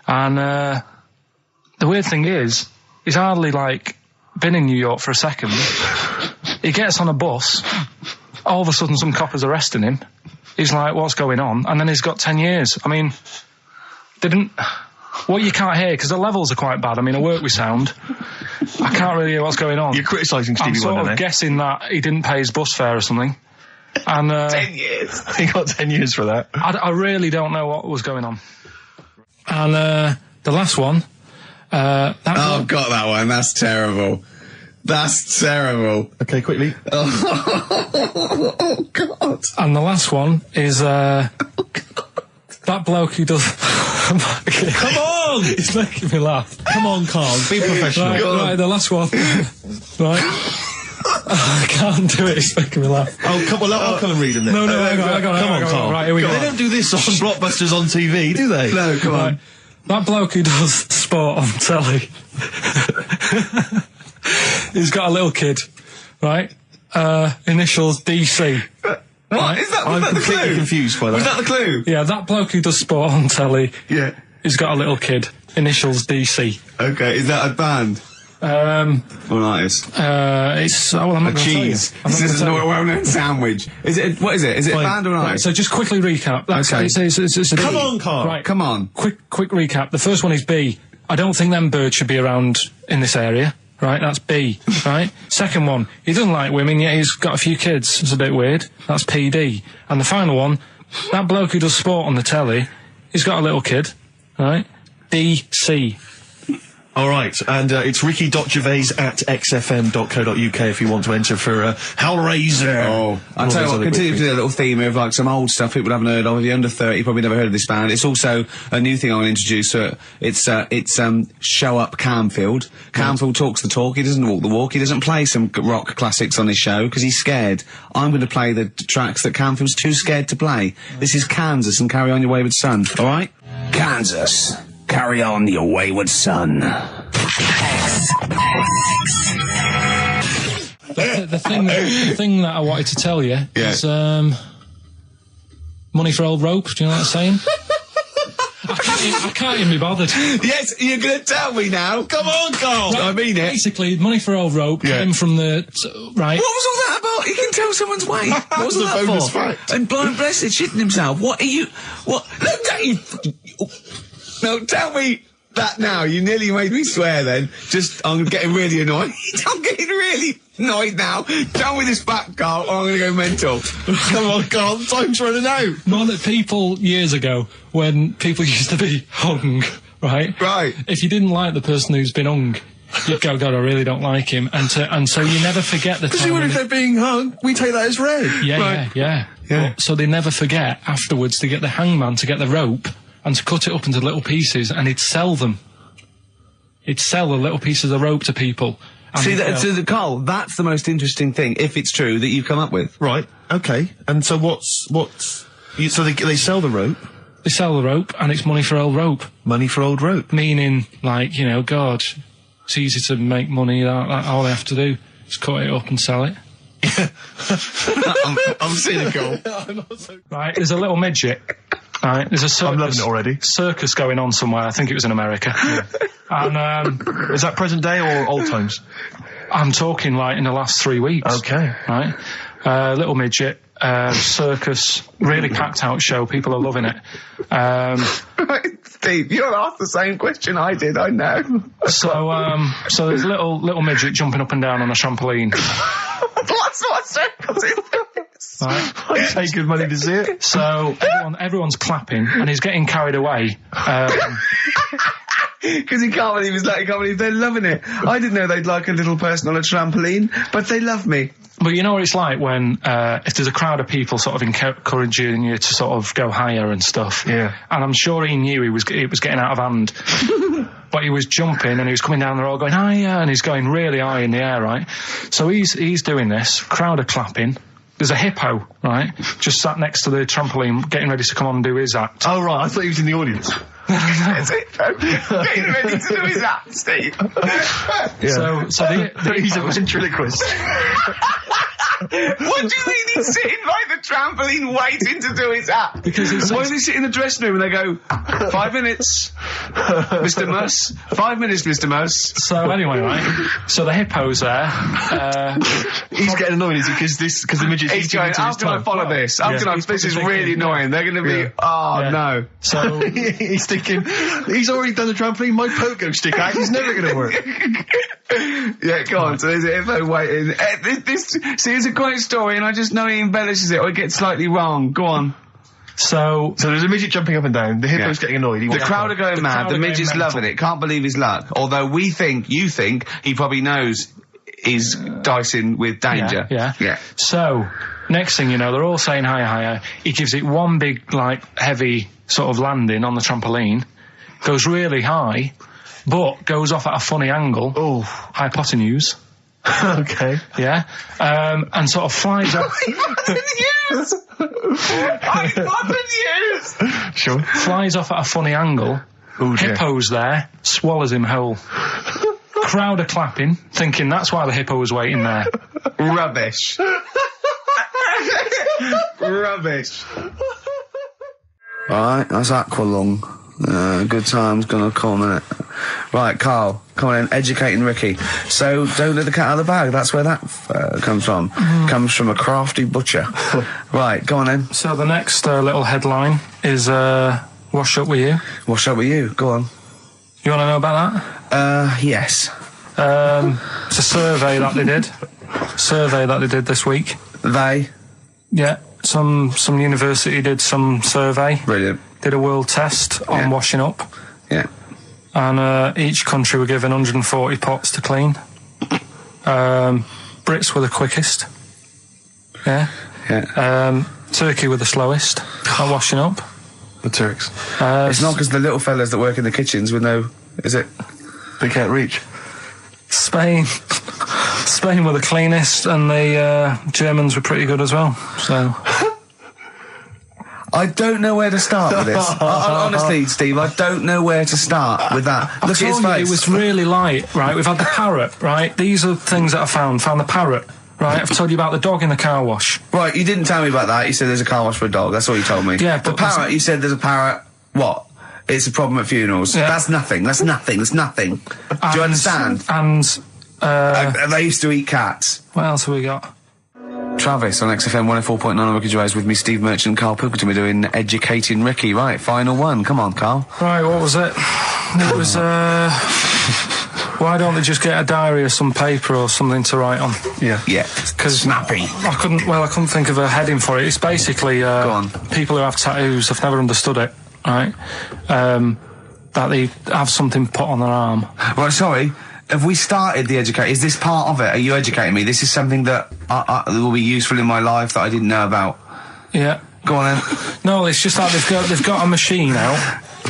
and the weird thing is, he's hardly, been in New York for a second. He gets on a bus, all of a sudden some copper's arresting him. He's like, what's going on? And then he's got 10 years. I mean, what you can't hear, because the levels are quite bad. I mean, I work with sound. I can't really hear what's going on. You're criticising Stevie I'm sort Wonder, of then? guessing that he didn't pay his bus fare or something. And 10 years. He got 10 years for that. I really don't know what was going on. And the last one... I've got that one. That's terrible. That's terrible. Okay, quickly. Oh, God. And the last one is that bloke who does... Come on! It's making me laugh. Come on, Carl, be professional. Right, the last one. Right. I can't do it, it's making me laugh. Oh, come on, I'll come and read them then. No, hang on, Come on, Carl. Right, here we go. They don't do this on Blockbusters on TV, do they? No, come on. That bloke who does sport on telly, he's got a little kid, right? Initials DC. What? Is that, I'm was that the completely clue? confused by that. Was that the clue? Yeah, that bloke who does sport on telly, Yeah. he's got a little kid. Initials DC. Okay, is that a band? Or an artist? It's I'm not A gonna tell you. cheese. I'm not This is gonna a tell you. well-known sandwich. Is it? What is it? Is it a band or an Right, artist? so just quickly recap. That's, Okay. it's a Come B. on, Carl. Right, Come on. quick recap. The first one is B. I don't think them birds should be around in this area. Right, that's B. Right. Second one, he doesn't like women yet he's got a few kids. It's a bit weird. That's PD. And the final one, that bloke who does sport on the telly, he's got a little kid. Right. DC. All right, and it's ricky.gervais@xfm.co.uk if you want to enter for Hellraiser. Oh, I'll tell you what, continue to do a little theme of some old stuff people haven't heard of. If you're under 30, you probably never heard of this band. It's also a new thing I want to introduce. It's Show Up Camfield. Camfield talks the talk, he doesn't walk the walk. He doesn't play some rock classics on his show because he's scared. I'm going to play the tracks that Camfield's too scared to play. This is Kansas and Carry On Your Wayward Son, alright? Kansas. Carry on your wayward son. The thing that I wanted to tell you is money for old rope. Do you know what I'm saying? I can't even be bothered. Yes, you're going to tell me now. Come on, Carl. I mean it. Basically, money for old rope came from the right. What was all that about? You can tell someone's weight. What was all that bonus for? fact. And blind blessed shitting himself. What are you? What? Look at you. No, tell me that now. You nearly made me swear then. I'm getting really annoyed. I'm getting really annoyed now. Tell me this back, Carl, or I'm going to go mental. Come on, Carl, time's running out. More that people years ago, when people used to be hung, right? Right. If you didn't like the person who's been hung, you'd go, God, I really don't like him. And so you never forget the time. Because when if they're being hung, we take that as read. Yeah. So they never forget afterwards to get the hangman to get the rope and to cut it up into little pieces, and he'd sell them. He'd sell the little pieces of rope to people. See, Carl, that's the most interesting thing, if it's true, that you've come up with. Right, okay. And so so they sell the rope? They sell the rope, and it's money for old rope. Money for old rope. Meaning, God, it's easy to make money. All they have to do is cut it up and sell it. I'm cynical. Right, there's a little midget. Right, there's a circus. I'm loving it already. Circus going on somewhere. I think it was in America. And is that present day or old times? I'm talking in the last 3 weeks. Okay. Right, little midget. circus, really packed out show. People are loving it. Steve, you'll ask the same question I did, I know. So there's a little midget jumping up and down on a trampoline. What sort of circus is this? Right. I'd pay good money to see it. So everyone's clapping, and he's getting carried away. Because he can't believe they're loving it. I didn't know they'd like a little person on a trampoline, but they love me. But you know what it's like when, if there's a crowd of people sort of encouraging you to sort of go higher and stuff. Yeah. And I'm sure he knew it was getting out of hand. But he was jumping and he was coming down, they're all going higher, and he's going really high in the air, right? So he's doing this, crowd are clapping. There's a hippo, right, just sat next to the trampoline, getting ready to come on and do his act. Oh, right, I thought he was in the audience. There's a hippo getting ready to do his act, Steve. Yeah. So he's a ventriloquist. What do you mean he's sitting by the trampoline waiting to do his act? Because why does he sit in the dressing room and they go, 5 minutes, Mr. Mus, 5 minutes, Mr. Mus. So anyway, right, so the hippo's there. He's getting annoyed, is he? Because the midget's He's going, how can I follow this? This is really annoying. They're going to be, no. So he's thinking, he's already done the trampoline, my pogo stick act is never going to work. Yeah, go on. So there's a hippo waiting. See, it's a great story, and I just know he embellishes it or it gets slightly wrong. Go on. So there's a midget jumping up and down. The hippo's getting annoyed. The crowd are going mad. The midget's loving it. Can't believe his luck. Although you think he probably knows he's dicing with danger. Yeah. So next thing you know, they're all saying higher. He gives it one big, like, heavy sort of landing on the trampoline, goes really high, but goes off at a funny angle. Oh. Hypotenuse. Okay. Yeah. And sort of flies up. Hypotenuse! Sure. Flies off at a funny angle. Oh, dear. Hippo's there, swallows him whole. Crowd are clapping, thinking that's why the hippo was waiting there. Rubbish. Rubbish. Alright, that's Aqualung. Good time's gonna come, innit? Right, Karl, come on in, educating Ricky. So, don't let the cat out of the bag, that's where that comes from. Comes from a crafty butcher. Right, go on then. So the next little headline is, Wash Up With You. Wash up with you, go on. You want to know about that? Yes. It's a survey that they did this week. They? Yeah, some university did some survey. Brilliant. Did a world test on washing up. Yeah. And each country were given 140 pots to clean. Brits were the quickest. Yeah. Yeah. Turkey were the slowest at washing up. The Turks. It's not because the little fellas that work in the kitchens with no... Is it? They can't reach. Spain were the cleanest, and the Germans were pretty good as well. So... I don't know where to start with this. Honestly, Steve, I don't know where to start with that. Look at his face. It was really light, right? We've had the parrot, right? These are things that I found. Found the parrot, right? I've told you about the dog in the car wash. Right, you didn't tell me about that. You said there's a car wash for a dog. That's all you told me. Yeah, the but parrot, you said there's a parrot. What? It's a problem at funerals. Yeah. That's nothing. That's nothing. Do you understand? And they used to eat cats. what else have we got? Travis on XFM 104.9 on Ricky Gervais with me, Steve Merchant, Karl Pilkington. We're doing Educating Ricky. Right, final one. Come on, Karl. Right, what was it? It was, why don't they just get a diary or some paper or something to write on? Yeah. Because snappy. I couldn't think of a heading for it. It's basically, Go on. people who have tattoos, I've never understood it, right? That they have something put on their arm. Right, sorry. Have we started the educate? Is this part of it? Are you educating me? This is something that will be useful in my life that I didn't know about. Yeah. Go on then. No, it's just that they've got a machine out,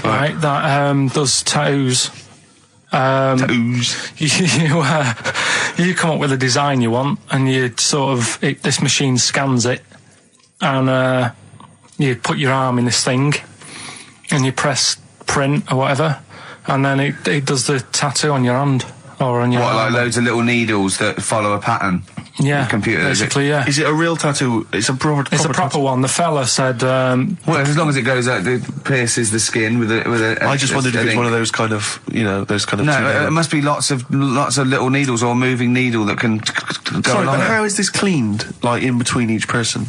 right, that does tattoos. Tattoos. You come up with a design you want, and you sort of this machine scans it, and you put your arm in this thing, and you press print or whatever, and then it does the tattoo on your hand. Or on your like loads of little needles that follow a pattern? Yeah, the computer, basically, yeah. Is it a real tattoo? It's a proper proper one. The fella said... well, as long as it goes out, it pierces the skin with a... I just wondered if it's one of those kind of, those kind of... No, it must be lots of little needles or moving needle that can go Sorry, along but it. how is this cleaned, like, in between each person?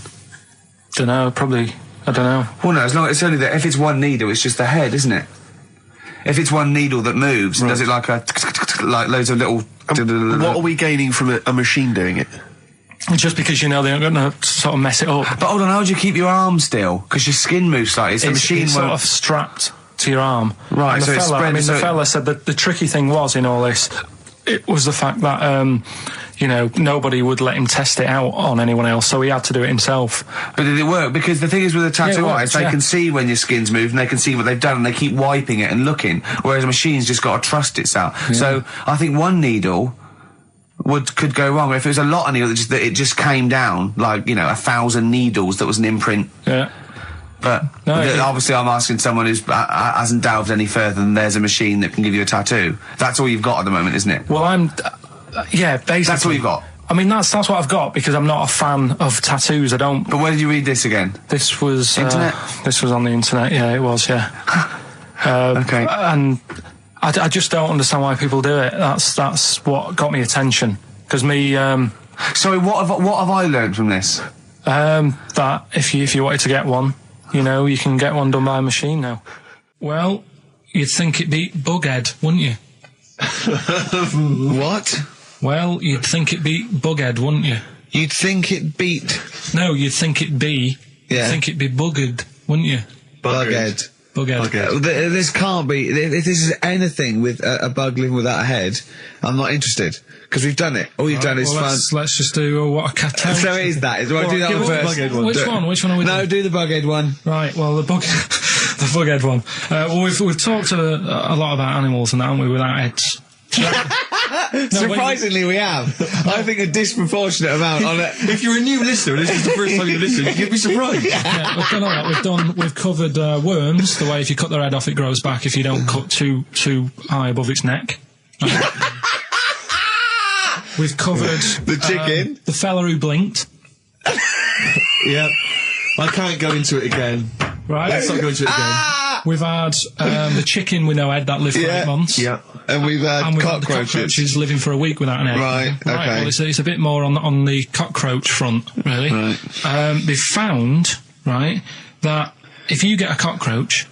Don't know, probably. I don't know. Well, no, as long as it's only that. If it's one needle, it's just the head, isn't it? If it's one needle that moves and does it like like loads of little. What are we gaining from a machine doing it? Just because you know they're going to sort of mess it up. But hold on, how do you keep your arm still? Because your skin moves slightly. So the machine it's won't. sort of strapped to your arm. Right, And so the it's fella, spread- I mean, so the it- fella said that the tricky thing was in all this, it was the fact that, you know, nobody would let him test it out on anyone else, so he had to do it himself. But did it work? Because the thing is with a tattoo Yeah, it artist, works, they can see when your skin's moved and they can see what they've done and they keep wiping it and looking. Whereas a machine's just got to trust itself. So I think one needle could go wrong. If it was a lot of needles, that it just came down, like, you know, 1,000 needles that was an imprint. Yeah. But obviously I'm asking someone who hasn't delved any further than there's a machine that can give you a tattoo. That's all you've got at the moment, isn't it? Well, yeah, basically. That's all you've got. I mean, that's what I've got, because I'm not a fan of tattoos. I don't. But where did you read this again? This was Internet? This was on the internet. Yeah, it was. Yeah. Okay. And I just don't understand why people do it. That's what got me attention. Because me. Sorry, what have I learned from this? That if you wanted to get one, you know, you can get one done by a machine now. Well, you'd think it'd be Bughead, wouldn't you? What? Well, you'd think it'd be Bughead, wouldn't you? You'd think it beat No, you'd think it'd be. Yeah. You'd think it'd be Buggered, wouldn't you? Bughead. Bughead. This can't be. If this is anything with a bug living without a head, I'm not interested. Because we've done it. All you've done is fun. Let's just do what a cat. So it is that. Right, do that one first. Which one? Which one are we doing? No, do the Bughead one. Right, well, the Bughead one. Well, we've talked a lot about animals and that, haven't we, without heads. Surprisingly, we have. I think a disproportionate amount on it. If you're a new listener and this is the first time you've listened, you'd be surprised. Yeah, we've done all that. We've covered worms, the way if you cut their head off, it grows back if you don't cut too high above its neck. We've covered The chicken. the fella who blinked. Yeah. I can't go into it again. Right. Let's not go into it again. We've had the chicken with no head that lived for 8 months. Yeah. And we've had And we've had the cockroaches. cockroaches living for a week without an head. Right, okay. Well, it's a bit more on the cockroach front, really. Right. They've found, right, that if you get a cockroach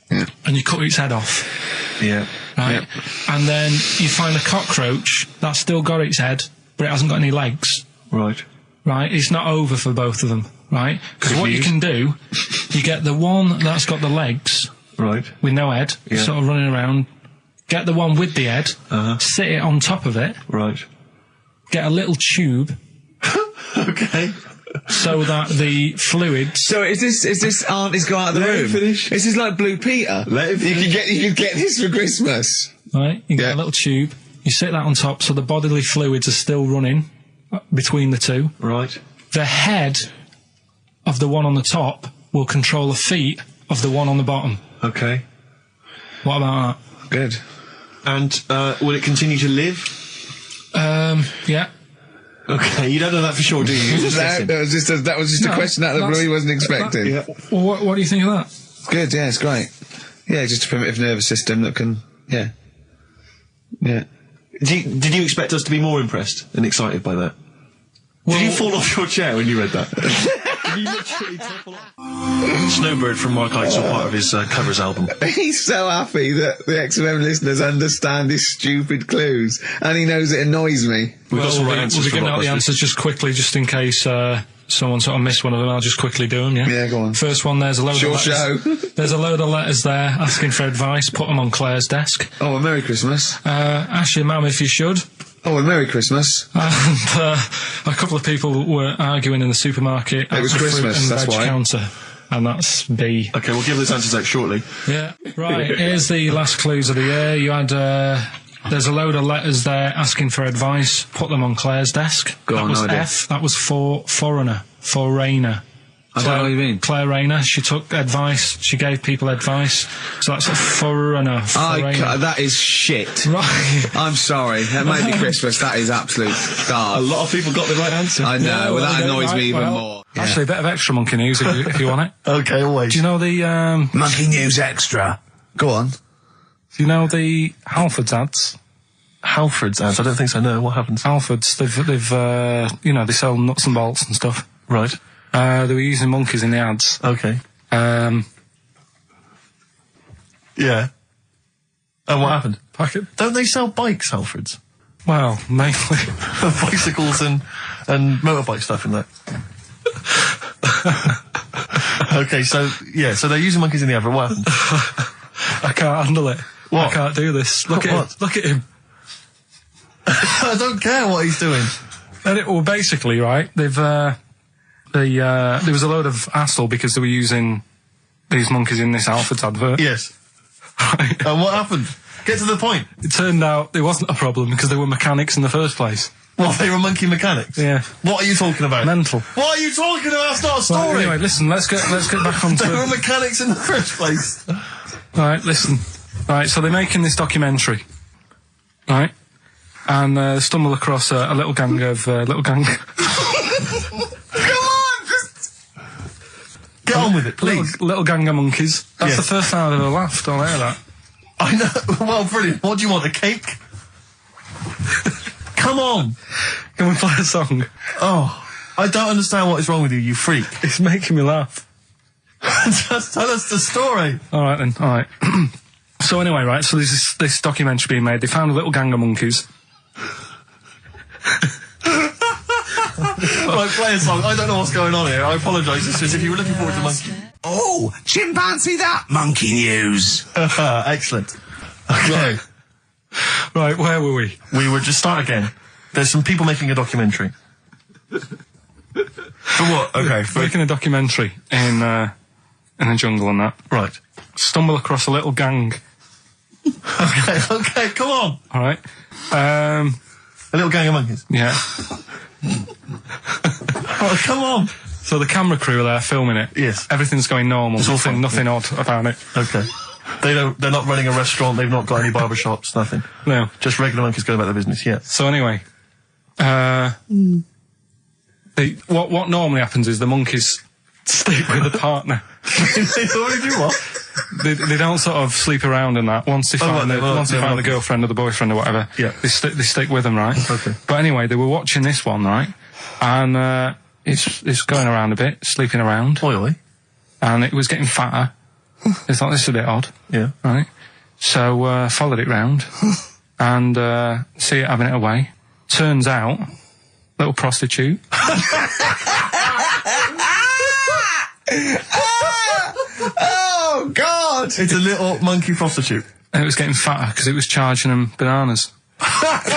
and you cut its head off, right, and then you find a cockroach that's still got its head, but it hasn't got any legs, Right. right, it's not over for both of them, right? Because what you can do, you get the one that's got the legs Right. with no head, sort of running around, get the one with the head, sit it on top of it, Right. get a little tube Okay. so that the fluids... So is this auntie's go out of the Let room? him finish. This is like Blue Peter. Let him You could get this for Christmas. Right, you get Yeah. a little tube, you sit that on top so the bodily fluids are still running between the two. Right. The head of the one on the top will control the feet of the one on the bottom. Okay. What about Good. And will it continue to live? that? Yeah. Okay, you don't know that for sure, do you? You're just guessing. That was just a No, question out of the blue he wasn't expecting. Yeah. Well, what do you think of that? Good, yeah, it's great. Yeah, just a primitive nervous system that can, yeah. Did you expect us to be more impressed and excited by that? Did you fall off your chair when you read that? Did you literally topple off? Snowbird from Mark Heights are part of his covers album. He's so happy that the XFM listeners understand his stupid clues, and he knows it annoys me. We've got some right We'll answers be for giving out the Rockbusters. answers just quickly, just in case someone sort of missed one of them. I'll just quickly do them, yeah? Yeah, go on. First one, there's a load Sure of letters. There's a load of letters there asking for advice. Put them on Claire's desk. Oh, and Merry Christmas. Ask your mum if you should. Oh, and Merry Christmas. And a couple of people were arguing in the supermarket. It was at the fruit Christmas, and that's veg why. counter. And that's B. Okay, we'll give those answers out shortly. Yeah. Right, here's the last clues of the year. You had, there's a load of letters there asking for advice. Put them on Claire's desk. Go that on, was no idea. F. That was for foreigner. Foreigner. I don't know what you mean. Claire Rayner, she took advice, she gave people advice. So that's a foreigner. That is shit. Right. I'm sorry. That may be Christmas. That is absolute A garbage. lot of people got the right answer. I know. Yeah, well, that well, annoys right, me even well, more. Yeah. Actually, a bit of extra monkey news if you want it. Okay, always. Do you know the Monkey News Extra. Go on. do you know the Halfords ads? Halford's ads? I don't think so, no. What happens? Halfords, they've they sell nuts and bolts and stuff. Right. They were using monkeys in the ads. Okay. Yeah. And what happened? Don't they sell bikes, Alfreds? Well, mainly. Bicycles and motorbike stuff in that. Okay, so they're using monkeys in the advert. What happened? I can't handle it. What? I can't do this. Look at him. Look at him. I don't care what he's doing. Well, basically, right, they've, there was a load of hassle because they were using these monkeys in this Alfred's advert. Yes. Right. And what happened? Get to the point. It turned out there wasn't a problem because they were mechanics in the first place. Well, they were monkey mechanics? Yeah. What are you talking about? Mental. What are you talking about? That's not a story. Right, anyway, listen, let's get back on to They were mechanics in the first place. Right, listen. Right, so they're making this documentary. Right? And stumble across a little gang of... Come on! Get on with it, please. Little gang of monkeys. That's the first time I've ever laughed. I'll hear that. I know. Well, brilliant. What do you want, a cake? Come on. Can we play a song? Oh, I don't understand what is wrong with you, you freak. It's making me laugh. Just tell us the story. All right, then. All right. So anyway, right, so there's this documentary being made. They found a little gang of monkeys. Right, play a song. I don't know what's going on here. I apologise. It's as if you were looking forward to monkey. Oh, chimpanzee that monkey news. Excellent. Okay. Right, where were we? We were just start again. There's some people making a documentary. For what? Okay. Making a documentary in the jungle and that. Right. Stumble across a little gang. Okay, come on. All right. A little gang of monkeys. Yeah. Oh, come on. So the camera crew are there filming it. Yes. Everything's going normal. It's all fine. Nothing odd about it. Okay. They're not running a restaurant. They've not got any barber shops. Nothing. No. Just regular monkeys going about their business. Yeah. So anyway, what normally happens is the monkeys stick with the partner. They already do what? They don't sort of sleep around and that. Once they find the girlfriend or the boyfriend or whatever, yeah, they stick with them, right? Okay. But anyway, they were watching this one, right? And it's going around a bit, sleeping around. Oily. And it was getting fatter. They thought, this is a bit odd. Yeah. Right? So, followed it round. And, see it having it away. Turns out, little prostitute. Oh, God! It's a little monkey prostitute. And it was getting fatter because it was charging them bananas. What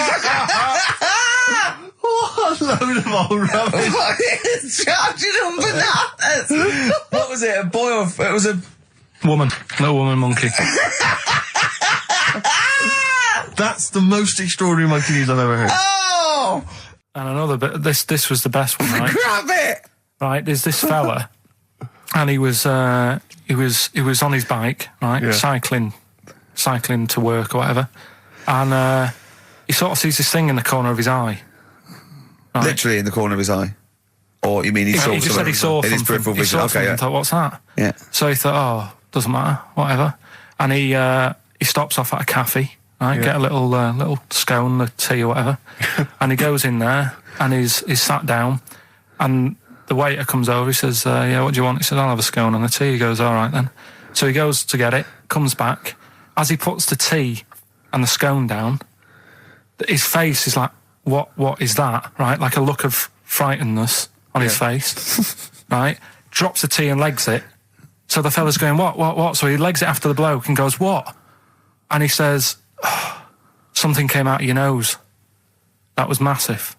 a load of old rubbish. Charging them bananas! What was it, a boy or... It was a... Woman. Little woman monkey. That's the most extraordinary monkey news I've ever heard. Oh! And another bit, this was the best one, right? Grab it! Right, there's this fella, and he was on his bike, right, Yeah. cycling to work or whatever, and he sort of sees this thing in the corner of his eye. Right? Literally in the corner of his eye. Or you mean he saw He just said he saw in his something. peripheral He vision? saw Okay, something yeah. and thought, what's that? Yeah. So he thought, oh, doesn't matter, whatever, and he stops off at a cafe. Right, Yeah. get a little scone, a tea or whatever, and he goes in there and he's sat down, and the waiter comes over. He says, "Yeah, what do you want?" He says, "I'll have a scone and a tea." He goes, "All right then." So he goes to get it, comes back. As he puts the tea and the scone down, his face is like, "What is that?" Right, like a look of frightenedness on his face. Right, drops the tea and legs it. So the fella's going, "What?" So he legs it after the bloke and goes, "What?" And he says, oh, something came out of your nose. That was massive.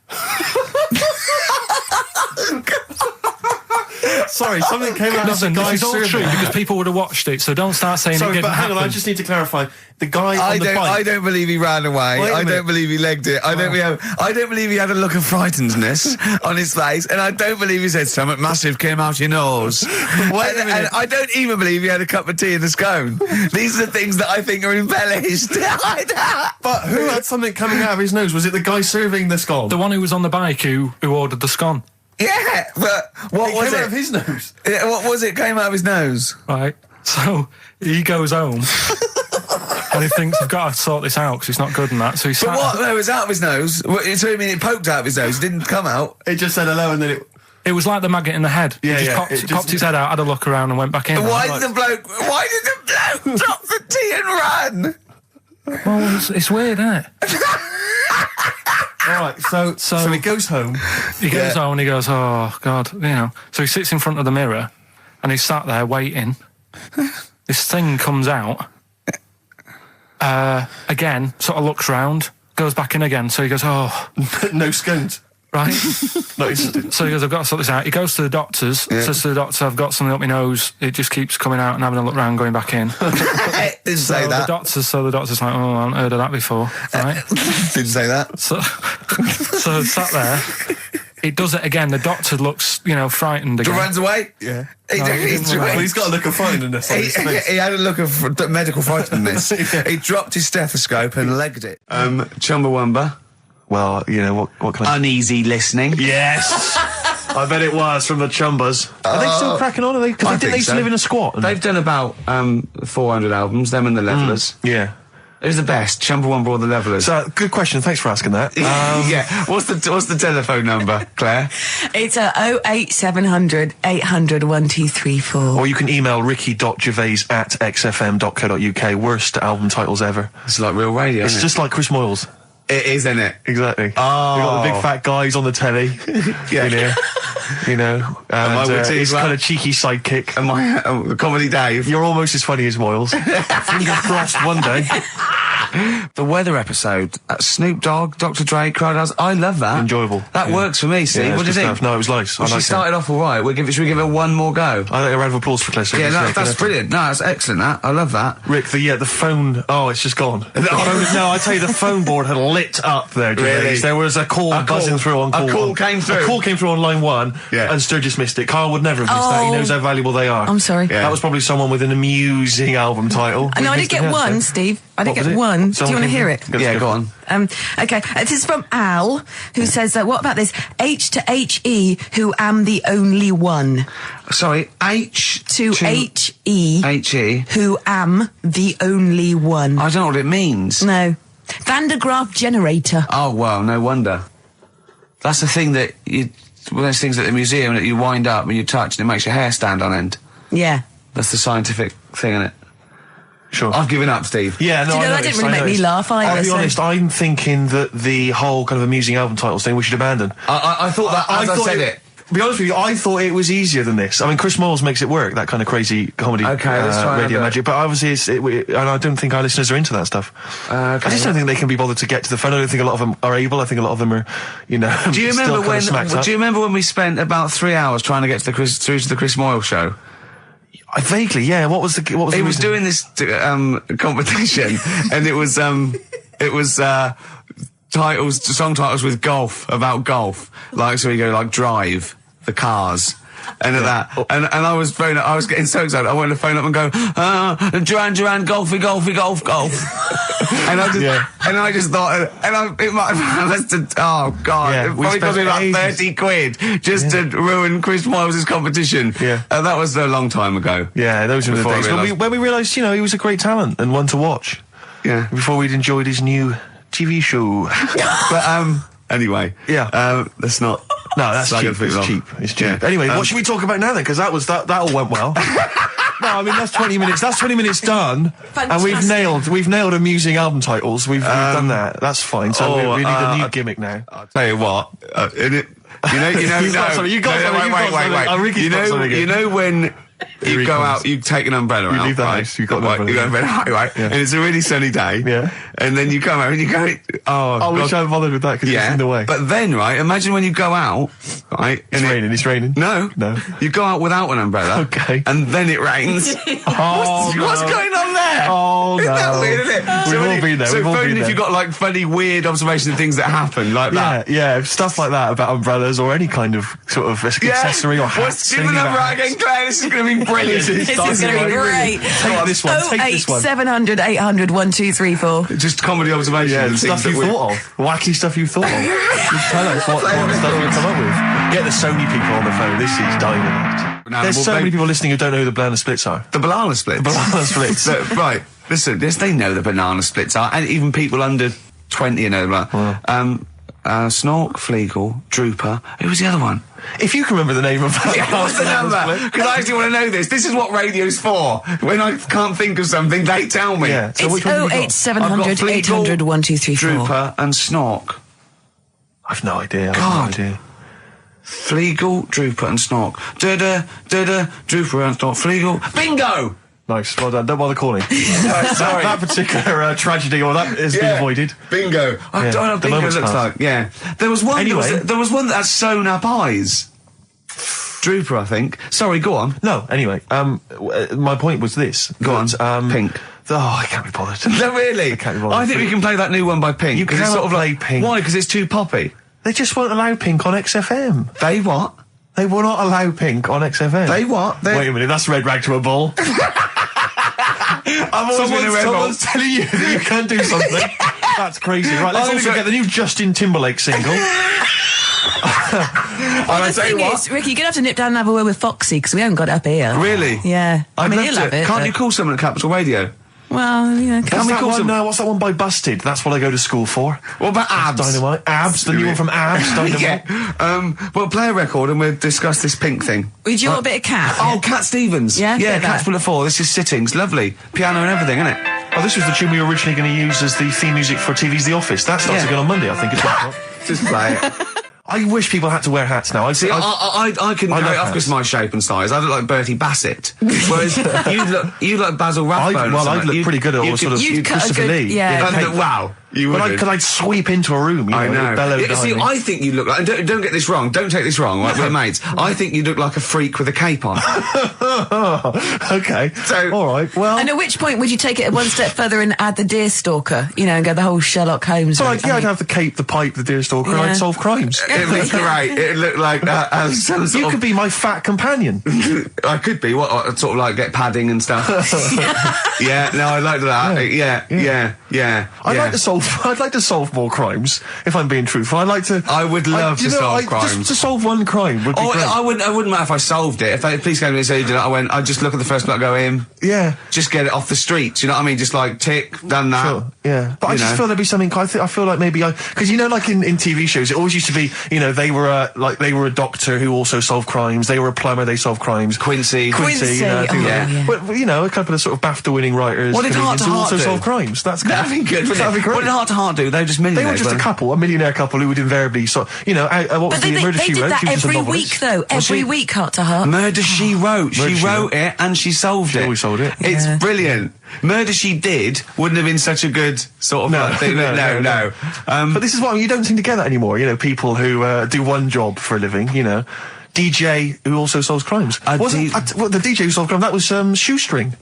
Sorry, something came out of the Listen, guy this is all serving. true because people would have watched it, so don't start saying it Sorry, didn't but hang on, I happen. just need to clarify. The guy on the bike... I don't believe he ran away. Wait a I minute. don't believe he legged it. I don't believe he had a look of frightenedness on his face, and I don't believe he said something massive came out your nose. And I don't even believe he had a cup of tea and a scone. These are the things that I think are embellished. But who had something coming out of his nose? Was it the guy serving the scone? The one who was on the bike who ordered the scone. Yeah, but what It was came it? out of his nose. What was it? Came out of his nose. Right. So he goes home and he thinks, I've got to sort this out because it's not good and that. So he But sat. what? No, it was out of his nose. So you mean it poked out of his nose? It didn't come out. It just said hello and then it... It was like the maggot in the head. Yeah, He yeah, just popped his head out, had a look around, and went back in. Why did the bloke drop the tea and run? Well, it's weird, isn't it? All right, so he goes home. He goes home and he goes, oh, God, you know. So he sits in front of the mirror and he's sat there waiting. This thing comes out. Again, sort of looks round, goes back in again. So he goes, oh. No scones. Right? No, So he goes, I've got to sort this out. He goes to the doctors, says to the doctor, I've got something up my nose. It just keeps coming out and having a look round, going back in. Didn't say that. The doctor's like, oh, I haven't heard of that before. Right? Didn't say that. So sat there. He does it again. The doctor looks, frightened again. Runs away? Yeah. He's got a look of frightenness on his face. He had a look of medical frightenness. He dropped his stethoscope and legged it. Chumbawamba. Well, what kind of... Uneasy listening. Yes! I bet it was from the Chumbas. Are they still cracking on? Are they? Because they used to live in a squat. They've done about 400 albums, them and the Levellers. Yeah. Who's the best? Chumbawamba or the Levellers? So, good question. Thanks for asking that. Yeah. What's the telephone number, Claire? It's 08700 800 1234. Or you can email ricky.gervais@xfm.co.uk. Worst album titles ever. It's like real radio, It's isn't just like Chris Moyles. it? It is, isn't it? Exactly. Oh. You got the big fat guys on the telly. Yeah. And I witty his as well? kind of cheeky sidekick. Am I Comedy Dave? You're almost as funny as Moyles. Fingers crossed one day. The weather episode, Snoop Dogg, Dr. Dre, Crowdhouse, I love that. Enjoyable. That works for me, Steve. Yeah, what do you it's good think? stuff. No, it was nice. Well, I she liked it. started off all right. Should we give her one more go? I think a round of applause for Claire. Yeah, that's brilliant. No, that's excellent, that. I love that. Rick, the phone... Oh, it's just gone. The phone, no, I tell you, the phone board had lit up there, Gervais. Really? There was a call buzzing through on call. A call came through? A call came through on line 1, and Sturgis missed it. Carl would never have missed that. He knows how valuable they are. I'm sorry. That was probably someone with an amusing album title. No, I did get one, Steve. I did get one. Do you want to hear it? Yeah, go on. Okay, this is from Al, who says, what about this? H to H-E, who am the only one. Sorry, H to H-E, H-E, who am the only one. I don't know what it means. No. Van de Graaff generator. Oh, well, no wonder. That's the thing that one of those things at the museum that you wind up and you touch and it makes your hair stand on end. Yeah. That's the scientific thing, isn't it? Sure. I've given up, Steve. Yeah, no, Do you know, that didn't really make me laugh either. I'll be honest, I'm thinking that the whole kind of amusing album titles thing we should abandon. I thought that as I said it. To be honest with you, I thought it was easier than this. I mean, Chris Moyles makes it work, that kind of crazy comedy let's try radio magic, but obviously and I don't think our listeners are into that stuff. I just don't think they can be bothered to get to the phone. I don't think a lot of them are able. I think a lot of them are, Do you remember when we spent about 3 hours trying to get to the Chris Moyles show? Vaguely, yeah. What was the He was doing this competition, and it was song titles with golf, about golf. Like, so we go like Drive, the Cars. And and I was getting so excited. I wanted to phone up and go, Duran, golfy, golf. and I just thought, it might have lasted, oh God, it probably cost me about 30 quid just to ruin Chris Moyles' competition. Yeah. That was a long time ago. Yeah, those were the days when we realised, he was a great talent and one to watch. Yeah. Before we'd enjoyed his new TV show. But, anyway. Yeah. Let's not. No, that's cheap. It's cheap. Anyway, what should we talk about now then? Because that all went well. No, I mean that's 20 minutes. That's 20 minutes done, Fantastic. and we've nailed amusing album titles. We've done that. That's fine. So we need a new gimmick now. I'll tell you what. Wait. You know when you go out, you take an umbrella out. You leave the right? house. You got an umbrella. Right? Yeah. And it's a really sunny day. Yeah. And then you come out and you go, I wish I bothered with that because it's in the way. But then, right, imagine when you go out, right? It's raining. No. You go out without an umbrella. Okay. And then it rains. What's going on there? Oh, Isn't that weird, isn't it? We've all been there. So phone if you've got like funny, weird observations of things that happen like that. Yeah, stuff like that about umbrellas or any kind of sort of accessory or hat. What's the number again, Claire? This is going to be brilliant. This is going to be great. Take this one. 08700 800 1234. Just comedy observations. Yeah, and stuff you thought of. Wacky stuff you thought of. Just tell us what stuff you come up with. Get the Sony people on the phone. This is dynamite. There's so many people listening who don't know who the banana splits are. The banana splits? The banana splits. Right. Listen, they know the banana splits are, and even people under 20 know that. Snork, Fleagle, Drooper. Who was the other one? If you can remember the name of that. What's the number? Because I actually want to know this. This is what radio's for. When I can't think of something, they tell me. Yeah. So It's which one have you got? 08700 Fleagle, 800 1234. Drooper and Snork. I've no idea. God. I've no idea. Fleagle, Drooper and Snork. Drooper and Snork. Fleagle. Bingo! Nice. Well done. Don't bother calling. Sorry. That particular tragedy or that has been avoided. Bingo. I Yeah, don't know what the bingo moment's looks passed. like. Yeah. There was one. Anyway. There was one that had sewn up eyes. Drooper, I think. Sorry, go on. No, anyway, my point was this. Go that, on. Pink. Oh, I can't be bothered. No, really? I can't be bothered. I think we can play that new one by Pink. You 'cause it's cannot play Pink. Why? Because it's too poppy. They just won't allow Pink on XFM. They what? They will not allow Pink on XFM. They what? Wait a minute, that's red rag to a bull. I've always been a rebel. Someone's telling you that you can't do something. That's crazy. Right, let's also get the new Justin Timberlake single. The thing is, Ricky, you're going to have to nip down and have a word with Foxy, because we haven't got it up here. Really? Yeah. I mean, love he'll to. have it. Can't but- you call someone at Capital Radio? Well, yeah. What's we that call one? some- What's that one by Busted? That's what I go to school for. What about Abs? Dynamite. Abs, the new one from Abs. Dynamite. Yeah. Well, play a record and we'll discuss this Pink thing. Would you want a bit of Cat? Oh, Cat Stevens. Yeah, Yeah, bit of Cat's that. Bullet 4. This is Sittings. Lovely. Piano and everything, isn't it? Oh, this was the tune we were originally going to use as the theme music for TV's The Office. That starts Yeah. again on Monday, I think. It's 1 o'clock. Just play it. I wish people had to wear hats now. See, I couldn't I carry it love off because hats. of my shape and size. I look like Bertie Bassett. Whereas you look Basil Rathbone. I'd look pretty good at all sort of You'd cut a Christopher good- Lee. yeah. Kate. Wow. You would. But I'd sweep into a room, you know, I know. bellow Yeah, see, behind me. I think you look like. And don't get this wrong. Don't take this wrong. Right, we're mates. I think you look like a freak with a cape on. Okay. So- all right. Well, And at which point would you take it one step further and add the Deerstalker, you know, and go the whole Sherlock Holmes? so route? I'd have the cape, the pipe, the deerstalker, and Yeah. I'd solve crimes. It looked great. It looked like some sort You could be my fat companion. I could be. What? Sort of like get padding and stuff. Yeah. No, I like that. Yeah. I'd like to solve more crimes. If I'm being truthful, I'd like to. I would love to solve crimes. Just to solve one crime would be Oh, great. I wouldn't matter if I solved it. If the police came to me and said, I'd just look at the first one, go in, Yeah. just get it off the streets. You know what I mean? Just like tick, done that. Sure, yeah. But I You just know. feel there'd be something. I feel like maybe because you know, like in TV shows, it always used to be, you know, they were a doctor who also solved crimes. They were a plumber, they solved crimes. Quincy. You know, Quincy, things like yeah. that. But you know, a couple of sort of BAFTA-winning writers. What did Heart comedians to who Heart also do? solve crimes. That's good. That'd be good, wouldn't That'd it? be great. What did Heart to Heart do? They were just They millionaires. were just a weren't couple, a millionaire couple who would invariably what But was they the Murder, She did Wrote? that She was just a every novelist. week, though. Every she? week, Heart to Heart. Murder, She Wrote. Murder, She She wrote it and she solved She it. always solved it. It's Yeah. brilliant. Murder, She Did wouldn't have been such a good sort of No, thing. No. But this is why you don't seem to get that anymore. You know, people who do one job for a living. You know, DJ who also solves crimes. The DJ who solved crime? That was Shoestring.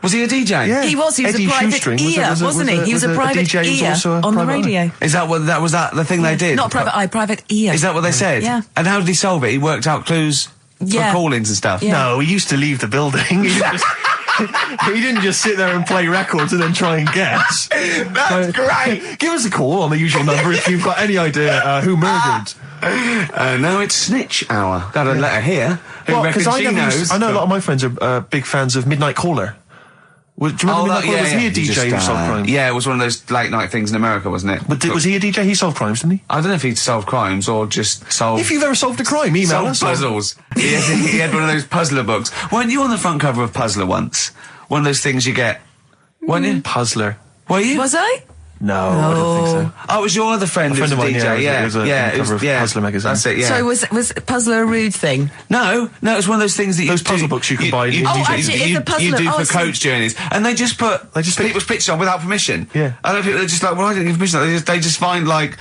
Was he a DJ? Yeah. He was Eddie a private Shoestring ear, wasn't he? He was a private DJ who was ear also a on the private eye. radio. Is that what that was? That the thing they did? Not private eye, private ear. Is that what they said? Yeah. And how did he solve it? He worked out clues Yeah. for call-ins and stuff. Yeah. No, he used to leave the building. He didn't just sit there and play records and then try and guess. That's great. Give us a call on the usual number if you've got any idea who murdered. No, it's Snitch Hour. Got a letter here. Who reckons I she never knows? used- I know a lot of my friends are big fans of Midnight Caller. Do you remember Midnight Caller? Was he a DJ who solved crimes? Yeah, it was one of those late night things in America, wasn't it? But was he a DJ? He solved crimes, didn't he? I don't know if he'd solved crimes or just solved. If you've ever solved a crime, email solved us. puzzles. He had one of those puzzler books. Weren't you on the front cover of Puzzler once? One of those things you get. Weren't you? Puzzler. Were you? Was I? No, I don't think so. Oh, it was your other friend who was friend a of mine, DJ. yeah, it was a cover of Puzzler magazine. That's it, yeah. So was Puzzler a rude thing? No, it was one of those things that Those puzzle books you can buy in You, Oh, you, actually, it's you, a puzzler. you do Oh, for I see. coach journeys, and they just put people's pictures on without permission. Yeah. I don't think they're just like, well, I didn't give permission. They just find like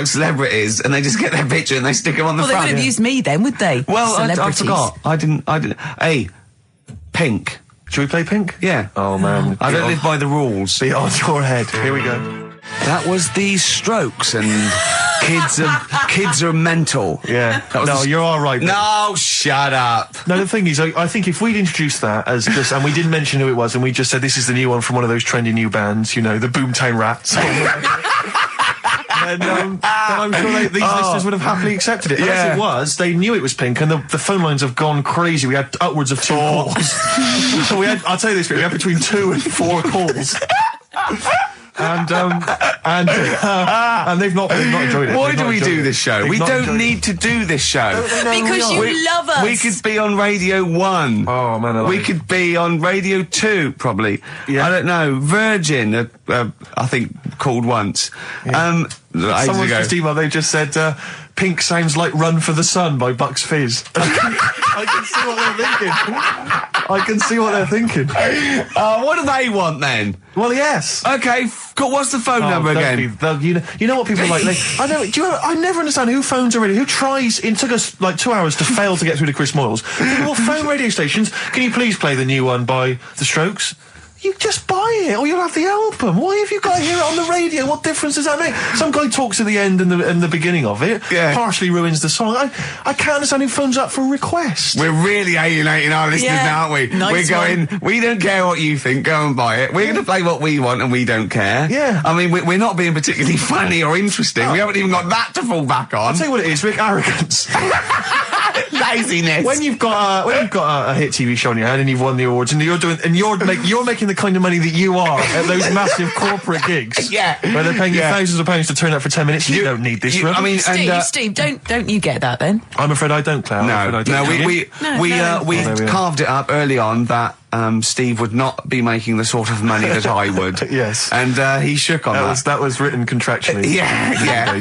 celebrities, and they just get their picture and they stick them on the Well, they front. would have used me then, would they? Well, I Celebrities. forgot. I didn't. Hey, Pink. Should we play Pink? Yeah. Oh, man. I don't live by the rules. Be on your head. Here we go. That was the Strokes, and kids are mental. Yeah. That was No, the- you're all right. but- No, shut up. No, the thing is, I think if we'd introduced that as just, and we didn't mention who it was, and we just said this is the new one from one of those trendy new bands, you know, the Boomtown Rats. then I'm sure these listeners would have happily accepted it. Yeah. As it was, they knew it was Pink, and the phone lines have gone crazy. We had upwards of 2 calls. So I'll tell you this, we had between 2 and 4 calls. and they've not enjoyed it. Why They've do not we enjoyed do it. this show? They've We not don't enjoyed need to do this show. Because you love us. We could be on Radio 1. Oh, man, I love we it. could be on Radio 2, probably. Yeah. I don't know. Virgin, I think, called once. Yeah. Ages Someone's ago. just emailed, they just said, Pink sounds like Run for the Sun by Bucks Fizz. I can see what they're thinking. What do they want then? Well, yes. Okay, what's the phone number don't again? you know what people are like? I never understand who phones a radio. Who tries? It took us like 2 hours to fail to get through to Chris Moyles. People will phone radio stations. Can you please play the new one by The Strokes? You just buy it, or you'll have the album. Why have you got to hear it on the radio? What difference does that make? Some guy talks at the end and the beginning of it. Yeah. Partially ruins the song. I can't understand who phones up for a request. We're really alienating our listeners Yeah. now, aren't we? Nice We're going, we don't care what you think, go and buy it. We're going to play what we want and we don't care. Yeah. I mean, we're not being particularly funny or interesting. We haven't even got that to fall back on. I'll tell you what it is, Rick. Arrogance. Laziness. When you've got a hit TV show in your hand and you've won the awards and you're making the kind of money that you are at those massive corporate gigs, Yeah. where they're paying you Yeah. thousands of pounds to turn up for 10 minutes. You don't need this. Room. I mean, Steve, don't you get that then? I'm afraid I don't, Claire. no, we No. there we are. carved it up early on that Steve would not be making the sort of money that I would. Yes. And he shook on that. That was written contractually. Yeah.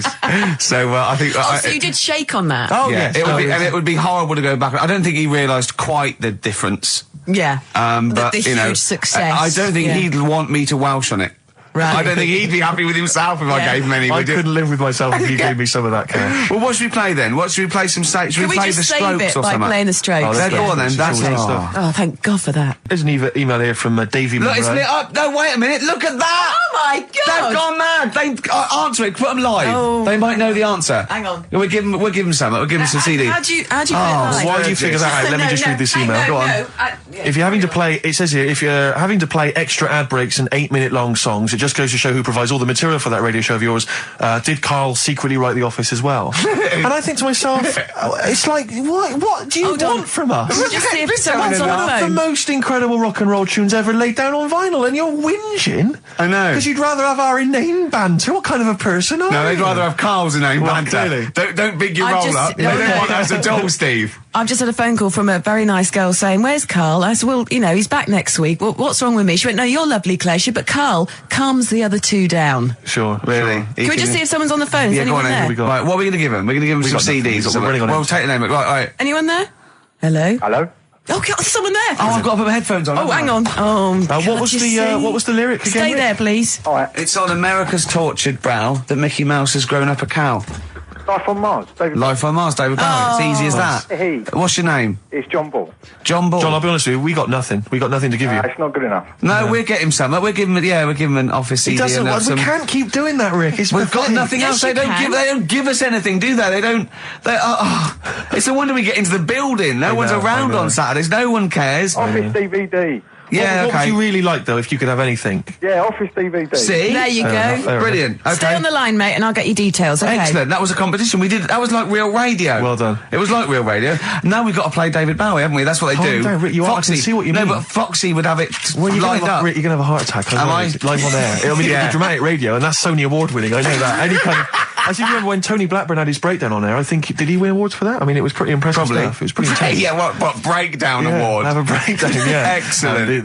So I think. So you did shake on that. Oh, yeah, yes. it would be horrible to go back. I don't think he realised quite the difference. Yeah. But the you know, huge success. I don't think Yeah. he'd want me to Welsh on it. Right. I don't think he'd be happy with himself if I Yeah. gave him any. I would you? couldn't live with myself if you gave me some of that cash. Well, what should we play then? What should we play? Should Can we we play just the save Strokes it or by something? playing the Strokes? Oh, that's Go on then. It's That's all it. nice stuff. Oh, thank God for that. There's an email here from Davey Look, it's Monroe. lit up. No, wait a minute. Look at that. Oh my God! They've gone mad. They answer it. Put them live. Oh. They might know the answer. Hang on. We'll give them some. We'll give them some CD. How do you put it Oh, live? Why do you figure that out? Let me just read this email. Go on. If you're having to play, it says here, if you're having to play extra ad breaks and 8-minute long songs, it just goes to show who provides all the material for that radio show of yours. Did Karl secretly write The Office as well? And I think to myself, it's like, what do you Hold on. want from us? We'll just see if someone's on the One of the phone. most incredible rock and roll tunes ever laid down on vinyl, and you're whinging. I know. Because you'd rather have our inane banter. What kind of a person are No, they'd you? rather have Carl's name Well, banter. clearly. Don't big your I've roll just- up. They no, don't no, want us no. at all, Steve. I've just had a phone call from a very nice girl saying, "Where's Karl?" I said, "Well, you know, he's back next week. Well, what's wrong with me?" She went, "No, you're lovely, Claire." She said, "But Karl calms the other two down." Sure. Really? Sure. Can we just see if someone's on the phone? Is Yeah, go anyone on there? then. Right, what are we going to give him? We're going to give him some got nothing. CDs. We're running on Well, it. take the name. Right. Anyone there? Hello? Hello? Oh, God, there's someone there. Oh, I've got to put my headphones on. Oh, hang on. Oh, what God, was you the see? what was the lyric again? Stay Rick? there, please. All right. It's on America's tortured brow that Mickey Mouse has grown up a cow. Life on Mars. David. Life on Mars, David Bowie. It's easy as that. Hey. What's your name? It's John Ball. John Ball. John, I'll be honest with you, we got nothing. We got nothing to give you. It's not good enough. No, we'll get him some. We'll give him an office He CD. doesn't. and We can't keep doing that, Rick. It's We've got pathetic. nothing Yes, else. They you don't can. give us anything, do they? They don't. It's a wonder we get into the building. No one's know, around I know. on Saturdays. No one cares. Office DVD. Yeah, What would okay. you really like, though, if you could have anything? Yeah, Office DVD. See? There you enough, go. fair Brilliant. Okay. Stay on the line, mate, and I'll get you details, okay? Excellent. That was a competition. We did. That was like real radio. Well done. It was like real radio. Now we've got to play David Bowie, haven't we? That's what they Calm do. down, Rick, I can see what you no, mean. but Foxy would have it Well, you're lined up. Rick, you're gonna have a heart attack. Am I? Live on air. I mean, Yeah. it'd be dramatic radio, and that's Sony Award winning. I know that. Any kind of. I seem to remember when Tony Blackburn had his breakdown on air. I think did he win awards for that? I mean, it was pretty impressive Probably. stuff. It was pretty intense. Yeah. What breakdown Yeah, award? Have a breakdown. Yeah. Excellent.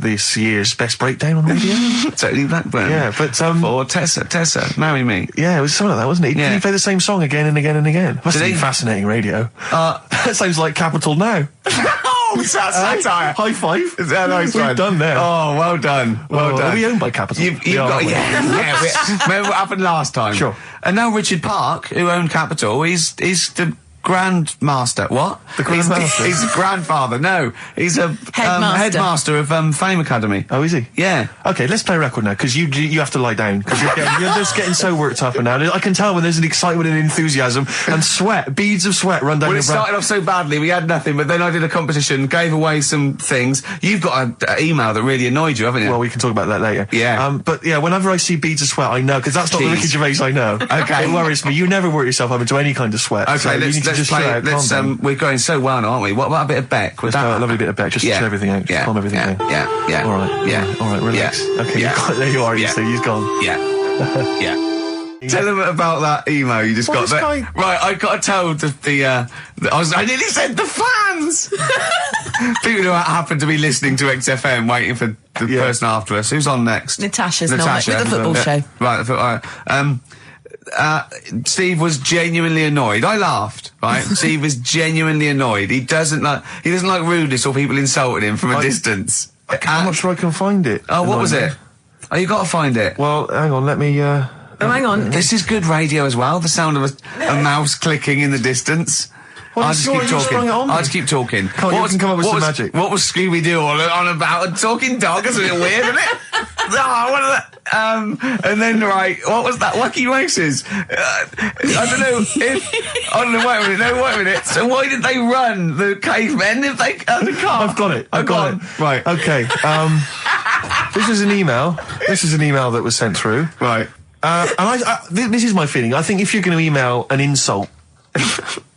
This year's best breakdown on radio. Tony Blackburn. Yeah, but Or Tessa, marry me. yeah, it was something like that, wasn't it? Yeah. Did he play the same song again and again and again? Must Did be he? fascinating radio. That sounds like Capital Now. Oh, it's that satire. High five. Is that nice We've one? done there. Oh, well done. Well Oh, done. Are we owned by Capital? You've We are, got, aren't we? yeah. Remember what happened last time? Sure. And now Richard Park, who owned Capital, is the Grandmaster. What? The Grandmaster? He's the grandfather. No, he's a Headmaster. headmaster of Fame Academy. Oh, is he? Yeah. Okay, let's play a record now, because you have to lie down, because you're just getting so worked up and now. I can tell when there's an excitement and enthusiasm, and sweat, beads of sweat run down Well, your it brow. started off so badly, we had nothing, but then I did a competition, gave away some things. You've got an email that really annoyed you, haven't you? Well, we can talk about that later. Yeah. But yeah, whenever I see beads of sweat, I know, because that's not the Jeez. Ricky Gervais I know. Okay. It worries me. You never work yourself up into any kind of sweat. Okay, so you let's need to just chill out, calm down. we're going so well now, aren't we? What about a bit of Beck? Let's have a lovely bit of Beck, just to chill everything out, just calm everything down. Yeah. All right. Yeah. All right, relax. Yeah. Okay, there you are, so he's gone. Yeah. Yeah. Tell them about that email you just got. Right, I got to tell I nearly said the fans! People who happen to be listening to XFM waiting for the person after us. Who's on next? Natasha's not with the football show. Right, Steve was genuinely annoyed. I laughed, right? Steve was genuinely annoyed. He doesn't like rudeness or people insulting him from a distance. I'm not sure I can find it. Oh, what was it? Oh, you got to find it. Well, hang on, let me, Oh, hang on. This is good radio as well, the sound of a mouse clicking in the distance. Well, I'll just keep talking. I'll just keep talking. You can come up with some magic. What was Scooby-Doo on about? A talking dog? That's a bit weird, isn't it? And then, right, what was that? Wacky Races. I don't know if... I don't know, wait a minute. So why did they run, the cavemen, if they... the car? I've got it. I've got it. Right. Okay, this is an email. This is an email that was sent through. Right. And this is my feeling. I think if you're going to email an insult,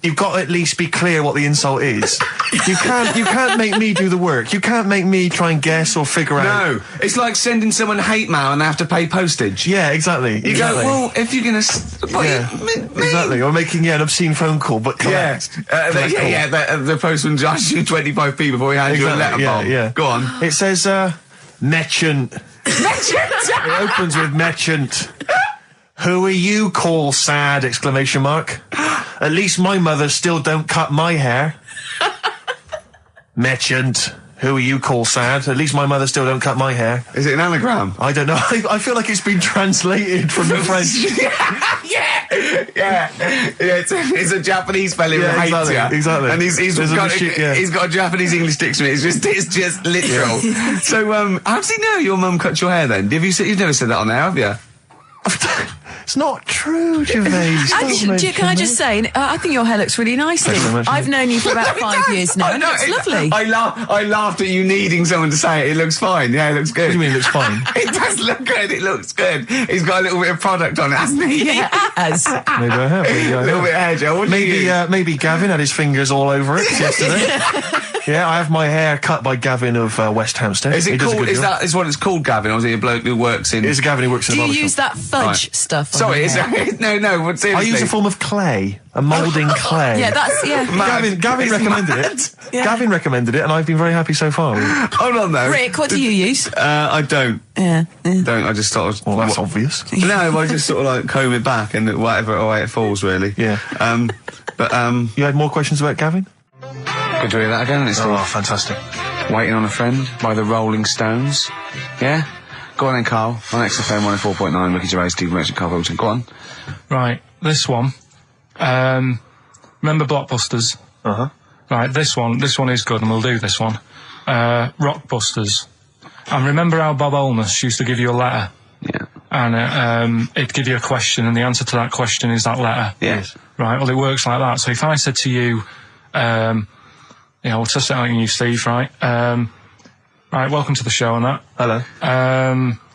you've got to at least be clear what the insult is. You can't make me do the work. You can't make me try and guess or figure out. No, it's like sending someone hate mail and they have to pay postage. Yeah, exactly. You go, well, if you're gonna, exactly. Or making an obscene phone call, but collect. The postman asked you 25p before he hands you a letter bomb. Yeah. Go on. It says merchant. It opens with merchant. Who are you, call sad, exclamation mark. At least my mother still don't cut my hair. Merchant. Who are you, call sad? At least my mother still don't cut my hair. Is it an anagram? I don't know. I feel like it's been translated from the French. It's a Japanese fella who hates you. Exactly. And he's got a Japanese English dictionary. It's just literal. So, how does he know your mum cut your hair then? You've never said that on there, have you? It's not true, Gervais. Can I just say, I think your hair looks really nice. I've known you for about 5 years now. And it's lovely. I laughed at you needing someone to say it. It looks fine. Yeah, it looks good. What do you mean it looks fine? It does look good. It looks good. He's got a little bit of product on it, hasn't he? Yeah, it has. Maybe I have. A little bit of hair gel. Maybe Gavin had his fingers all over it yesterday. Yeah, I have my hair cut by Gavin of West Hampstead. Is it called? Is that what it's called, Gavin, or is it a bloke who works in? It's a Gavin who works in Do a barber you use shop. that fudge stuff? Sorry, no. But seriously, I use a form of clay, a moulding clay. Yeah, that's Gavin recommended it. Yeah. Gavin recommended it, and I've been very happy so far. Hold on though. Rick, what do you use? I don't. Yeah. Don't. I just sort of. Well, that's obvious. No, I just sort of like comb it back and whatever way it falls, really. Yeah. You had more questions about Gavin? Good to hear that again, isn't it? Oh, fantastic. Waiting on a Friend by the Rolling Stones. Yeah? Go on then, Carl. On XFM 104.9, Ricky Gervais, Steve Merchant, Karl Pilkington. Go on. Right, this one. Remember Blockbusters? Uh-huh. Right, this one is good, and we'll do this one. Rockbusters. And remember how Bob Olmus used to give you a letter? Yeah. And it'd give you a question, and the answer to that question is that letter. Yes. Right, well, it works like that. So if I said to you, we'll test it out on you, Steve, right? Right, welcome to the show and that. Hello.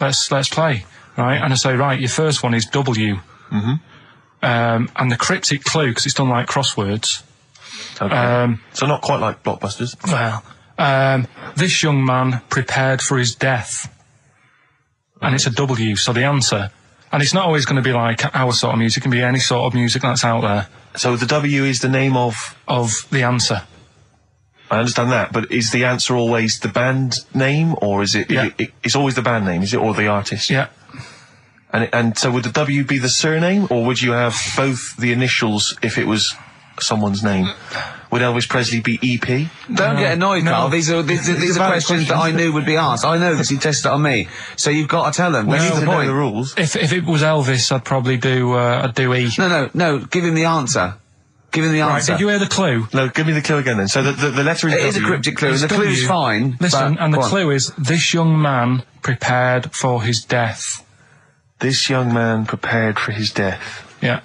Let's play, right? And I say, right, your first one is W. Mm-hmm. And the cryptic clue, because it's done like crosswords. Okay. So not quite like Blockbusters. Well, this young man prepared for his death. And it's a W, so the answer. And it's not always going to be like our sort of music, it can be any sort of music that's out there. So the W is the name of the answer. I understand that, but is the answer always the band name, or is it? Yeah. It's always the band name, is it, or the artist? Yeah. And so would the W be the surname, or would you have both the initials if it was someone's name? Would Elvis Presley be EP? Don't get annoyed, Carl. These are questions that I knew would be asked. I know because he tested it on me. So you've got to tell them. Well, That's you the know point. the rules. If it was Elvis, I'd probably do E. No. Give him the answer. Give him the Right, answer. did you hear the clue? No, give me the clue again then. So the letter is It is a W. cryptic clue, and the It's clue's W. fine. Listen, but, and the go on. clue is, this young man prepared for his death. This young man prepared for his death. Yeah.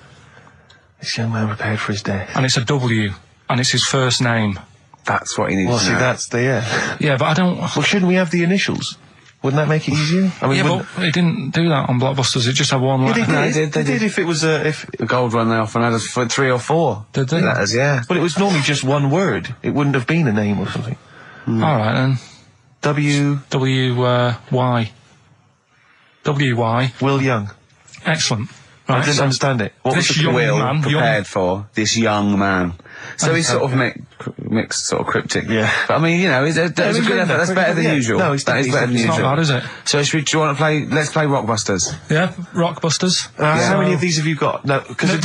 This young man prepared for his death. And it's a W. And it's his first name. That's what he needs Well, to see, know. that's the, yeah. Yeah, but I don't... Well, shouldn't we have the initials? Wouldn't that make it easier? I mean, Yeah, wouldn't- but it didn't do that on Blockbusters. It just had one letter. they did if it was if. The gold one they often had us for 3 or 4. Did they? Letters, yeah. But it was normally just one word. It wouldn't have been a name or something. All right then. Y. W-Y. Will Young. Excellent. I Right, didn't so understand it. What was this the young Will man, prepared for this young man. So he's sort of mixed, sort of cryptic. Yeah. But I mean, you know, that's a good effort. That's better than usual. No, it's that is better than It's not usual. bad, is it? So do you want to play? Let's play Rockbusters. Yeah, Rockbusters. How many of these have you got? No, because No,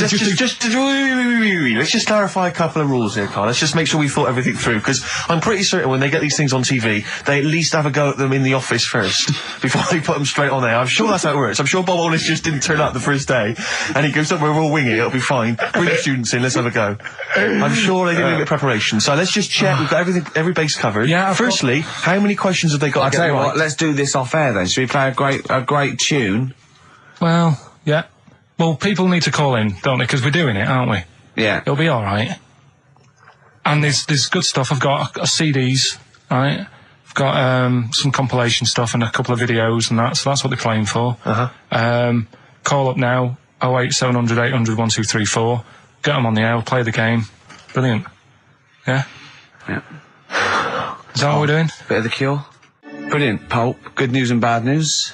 let's just clarify a couple of rules here, Carl. Let's just make sure we thought everything through, because I'm pretty certain when they get these things on TV, they at least have a go at them in the office first before they put them straight on there. I'm sure that's how it works. I'm sure Bob Wallace just didn't turn up the first day, and he goes, "Don't worry, we'll wing it. It'll be fine. Bring the students in. Let's have a go." I'm sure they did a bit of preparation. So let's just check. We've got every base covered. Yeah, Firstly, how many questions have they got? I'll to tell get you right? what. Let's do this off air then. Should we play a great tune? Well, yeah. Well, people need to call in, don't they? Because we're doing it, aren't we? Yeah. It'll be all right. And there's good stuff. I've got CDs, right? I've got some compilation stuff and a couple of videos and that. So that's what they're playing for. Call up now. 08700 800 1234. Get them on the air. We'll play the game. Brilliant. Yeah. Yeah. Is that what we're doing? Bit of the Cure. Brilliant. Pulp. Good news and bad news.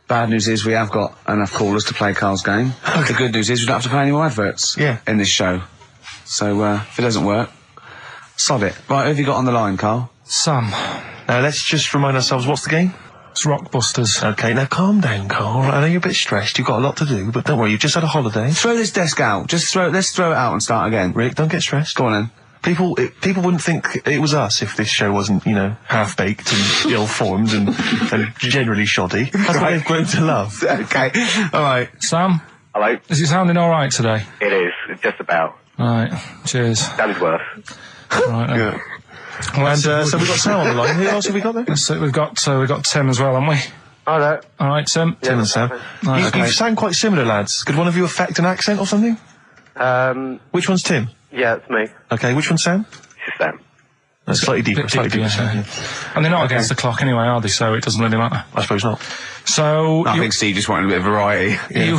Bad news is we have got enough callers to play Carl's game. The good news is we don't have to play any more adverts in this show. So if it doesn't work, sod it. Right, who have you got on the line, Carl? Sam. Now let's just remind ourselves, what's the game? It's Rockbusters. Okay, now calm down, Carl. I know you're a bit stressed. You've got a lot to do, but don't worry. You've just had a holiday. Throw this desk out. Let's throw it out and start again. Rick, don't get stressed. Go on then. People wouldn't think it was us if this show wasn't, half-baked and ill-formed and generally shoddy. That's what they've grown to love. Okay. All right. Sam, Hello. is it sounding all right today? It is. Just about. Right. Cheers. That is worse. Right then. Yeah. Well, And so we've got Sam on the line. Who else have we got there? So we've got Tim as well, haven't we? Hello. All right, Tim. Tim and Sam. Right, You sound quite similar, lads. Could one of you affect an accent or something? Which one's Tim? Yeah, it's me. Okay, which one's Sam? It's Sam. That's slightly deeper. Bit Slightly deeper, deeper. yeah. Sam, And they're not against the clock anyway, are they? So it doesn't really matter. I suppose not. So I think Steve just wanted a bit of variety. you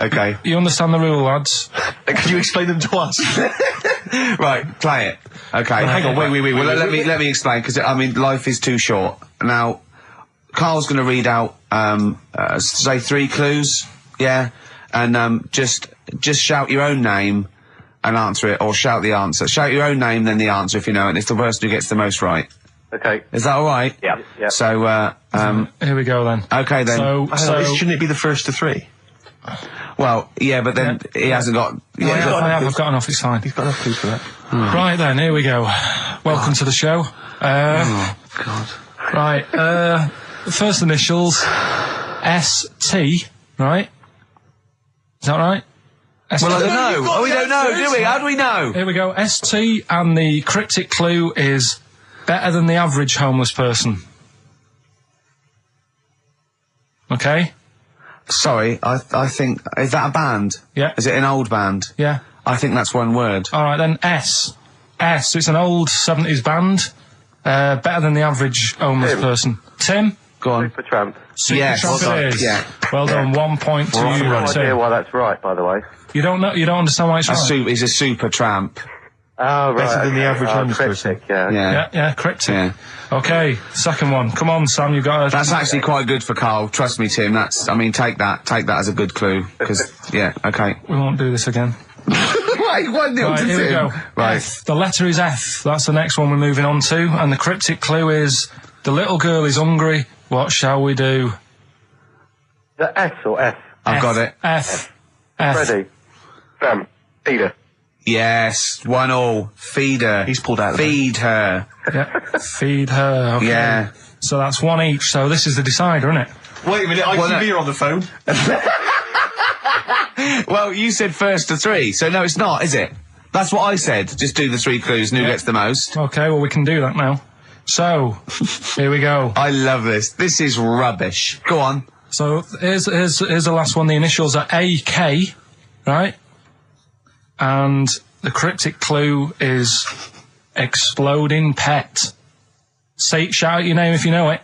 Okay. you understand the rule, lads? Could you explain them to us? Right, play it. Okay. hang on, wait. Well, let me explain, because I mean, life is too short. Now, Carl's going to read out, say 3 clues, yeah, and just shout your own name and answer it, or shout the answer. Shout your own name, then the answer if you know it. And it's the person who gets the most right. Okay. Is that all right? Yeah. Yeah. So, Here we go then. okay then. So Shouldn't it be the first to 3? Well, yeah, but then he hasn't got. I've got enough. It's fine. You've got enough clues for that. Right then, here we go. Welcome to the show. Oh God. Right. First initials ST. Right. Is that right? ST. Well, I don't know. We don't know, do we? How do we know? Here we go. ST, and the cryptic clue is better than the average homeless person. Okay? Sorry, I think, is that a band? Yeah. Is it an old band? Yeah. I think that's one word. Alright then, S. It's an old 70s band. Better than the average homeless person. Tim? Go on. Supertramp. Yes. Supertramp it is. Yeah. Well done, 1 point to I have you, no idea Tim. why that's right, by the way. You don't understand why it's right? He's a super tramp. Oh, right. Better than the okay. average homeless cryptic, person. Yeah. Yeah, cryptic. Yeah. Okay, second one. Come on, Sam, you got That's actually quite good for Carl. Trust me, Tim. Take that as a good clue. Because, yeah, okay. We won't do this again. Wait, 1-0 Right, to here we Tim. go. Right. F. The letter is F. That's the next one we're moving on to. And the cryptic clue is, the little girl is hungry. What shall we do? The S or F? I've got it. F. Freddy. Sam. Peter. Yes, 1-1. Feed her. He's pulled out of Feed her. Yeah. Feed her. Okay. Yeah. So that's 1 each. So this is the decider, isn't it? Wait a minute, ITV are on the phone. Well, you said first to 3, so no, it's not, is it? That's what I said. Just do the 3 clues and who gets the most. Okay, well, we can do that now. So, here we go. I love this. This is rubbish. Go on. So, here's the last one. The initials are AK, right? And the cryptic clue is exploding pet. Shout out your name if you know it.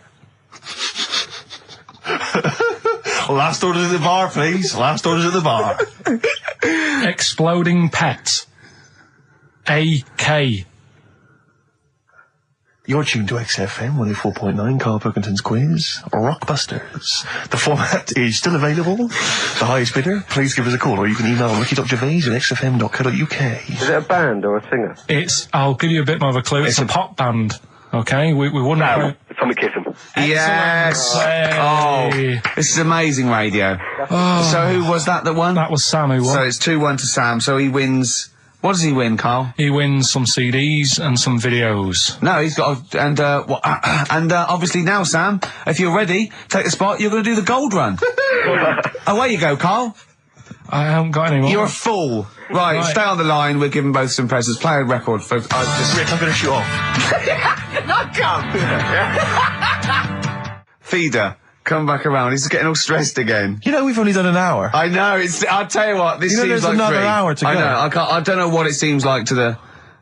Last orders at the bar, please. Last orders at the bar. Exploding Pets. AK. You're tuned to XFM 104.9, Karl Pilkington's quiz, Rockbusters. The format is still available. The highest bidder, please give us a call, or you can email ricky.gervais at xfm.co.uk. Is it a band or a singer? I'll give you a bit more of a clue. It's a pop band. Okay, we wouldn't. No, Tommy Kissem. Yes. Hey. Oh, this is amazing radio. So who was that won? That was Sam who won. So it's 2-1 to Sam. So he wins. What does he win, Karl? He wins some CDs and some videos. No, he's got obviously now, Sam, if you're ready, take the spot. You're going to do the gold run. Away you go, Karl. I haven't got any more. You're a fool. Right, stay on the line. We're giving both some presents. Play a record, folks. Rick, I'm going to shoot off. Not come. Feeder, come back around. He's getting all stressed again. You know, we've only done an hour. I know. I'll tell you what. This seems there's like another 3. hour to go. I know. I don't know what it seems like to the